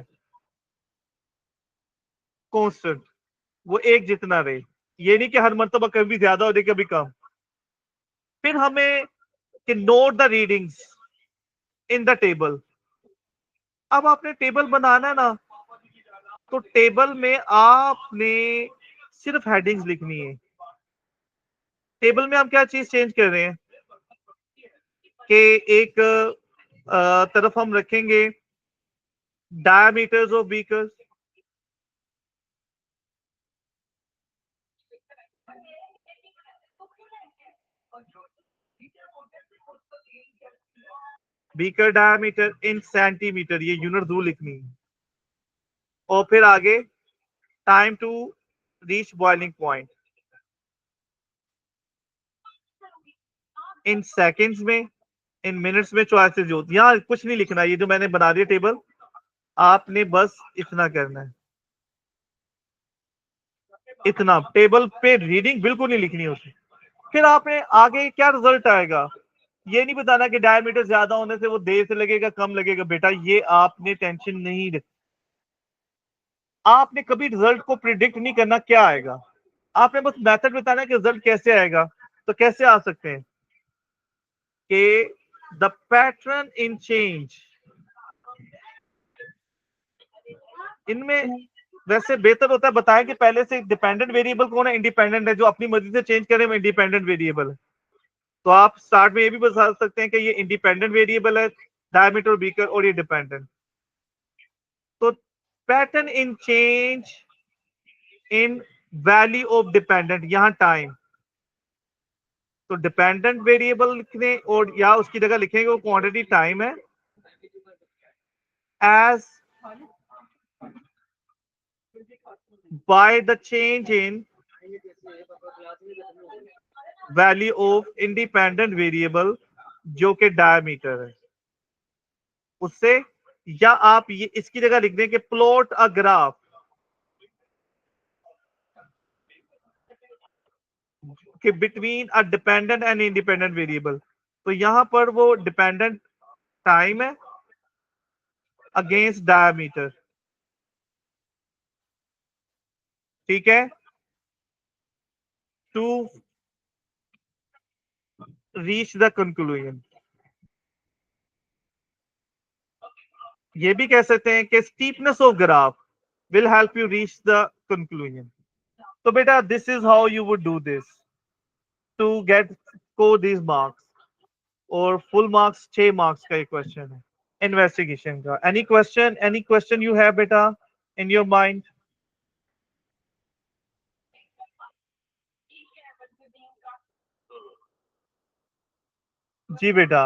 कांस्टेंट, वो एक जितना रहे, ये नहीं कि हर मरतबा कभी ज्यादा हो जाए कभी कम। फिर हमें कि note the readings in the table. अब आपने टेबल बनाना है ना, तो टेबल में आपने सिर्फ हेडिंग्स लिखनी है। टेबल में हम क्या चीज चेंज कर रहे हैं कि एक तरफ हम रखेंगे diameters of beakers, beaker diameter in centimetre, ये यूनिट दूर लिखनी है, और फिर आगे time to reach boiling point in seconds में, इन मिनट्स में चॉइसेस जो यहाँ कुछ नहीं लिखना, ये जो मैंने बना दिया टेबल, आपने बस इतना करना है, इतना टेबल पे रीडिंग बिल्कुल नहीं लिखनी होती। फिर आपने आगे क्या रिजल्ट आएगा, ये नहीं बताना कि डायमीटर ज्यादा होने से वो देर से लगेगा कम लगेगा, बेटा ये आपने टेंशन नहीं रखनी। आपने कभी रिजल्ट को प्रिडिक्ट नहीं करना क्या आएगा, आपने बस मेथड बताना है कि रिजल्ट कैसे आएगा। तो कैसे आ सकते हैं कि द पैटर्न इन चेंज, इनमें वैसे बेहतर होता है बताएं कि पहले से डिपेंडेंट वेरिएबल कौन है, इंडिपेंडेंट है, जो अपनी मर्जी से चेंज करे वो इंडिपेंडेंट वेरिएबल है। तो आप स्टार्ट में ये भी बता सकते हैं कि ये इंडिपेंडेंट वेरिएबल है डायमीटर बीकर, और ये डिपेंडेंट। तो pattern in change in value of dependent, यहां टाइम, तो डिपेंडेंट वेरिएबल लिखने और या उसकी जगह लिखेंगे वो क्वांटिटी टाइम है, as by the change in value of independent variable जो कि डायमीटर है उससे। या आप ये इसकी जगह लिख दें कि प्लॉट अ ग्राफ कि between a dependent and independent variable. तो यहां पर वो डिपेंडेंट टाइम है अगेंस्ट डायमीटर, ठीक है, टू रीच द कंक्लूजन। ये भी कह सकते हैं कि steepness of graph will help you reach the conclusion. तो बेटा this is how you would do this to get score this marks, और फुल मार्क्स 6 मार्क्स का एक क्वेश्चन है इन्वेस्टिगेशन का। एनी क्वेश्चन यू हैव बेटा इन योर माइंड? जी बेटा।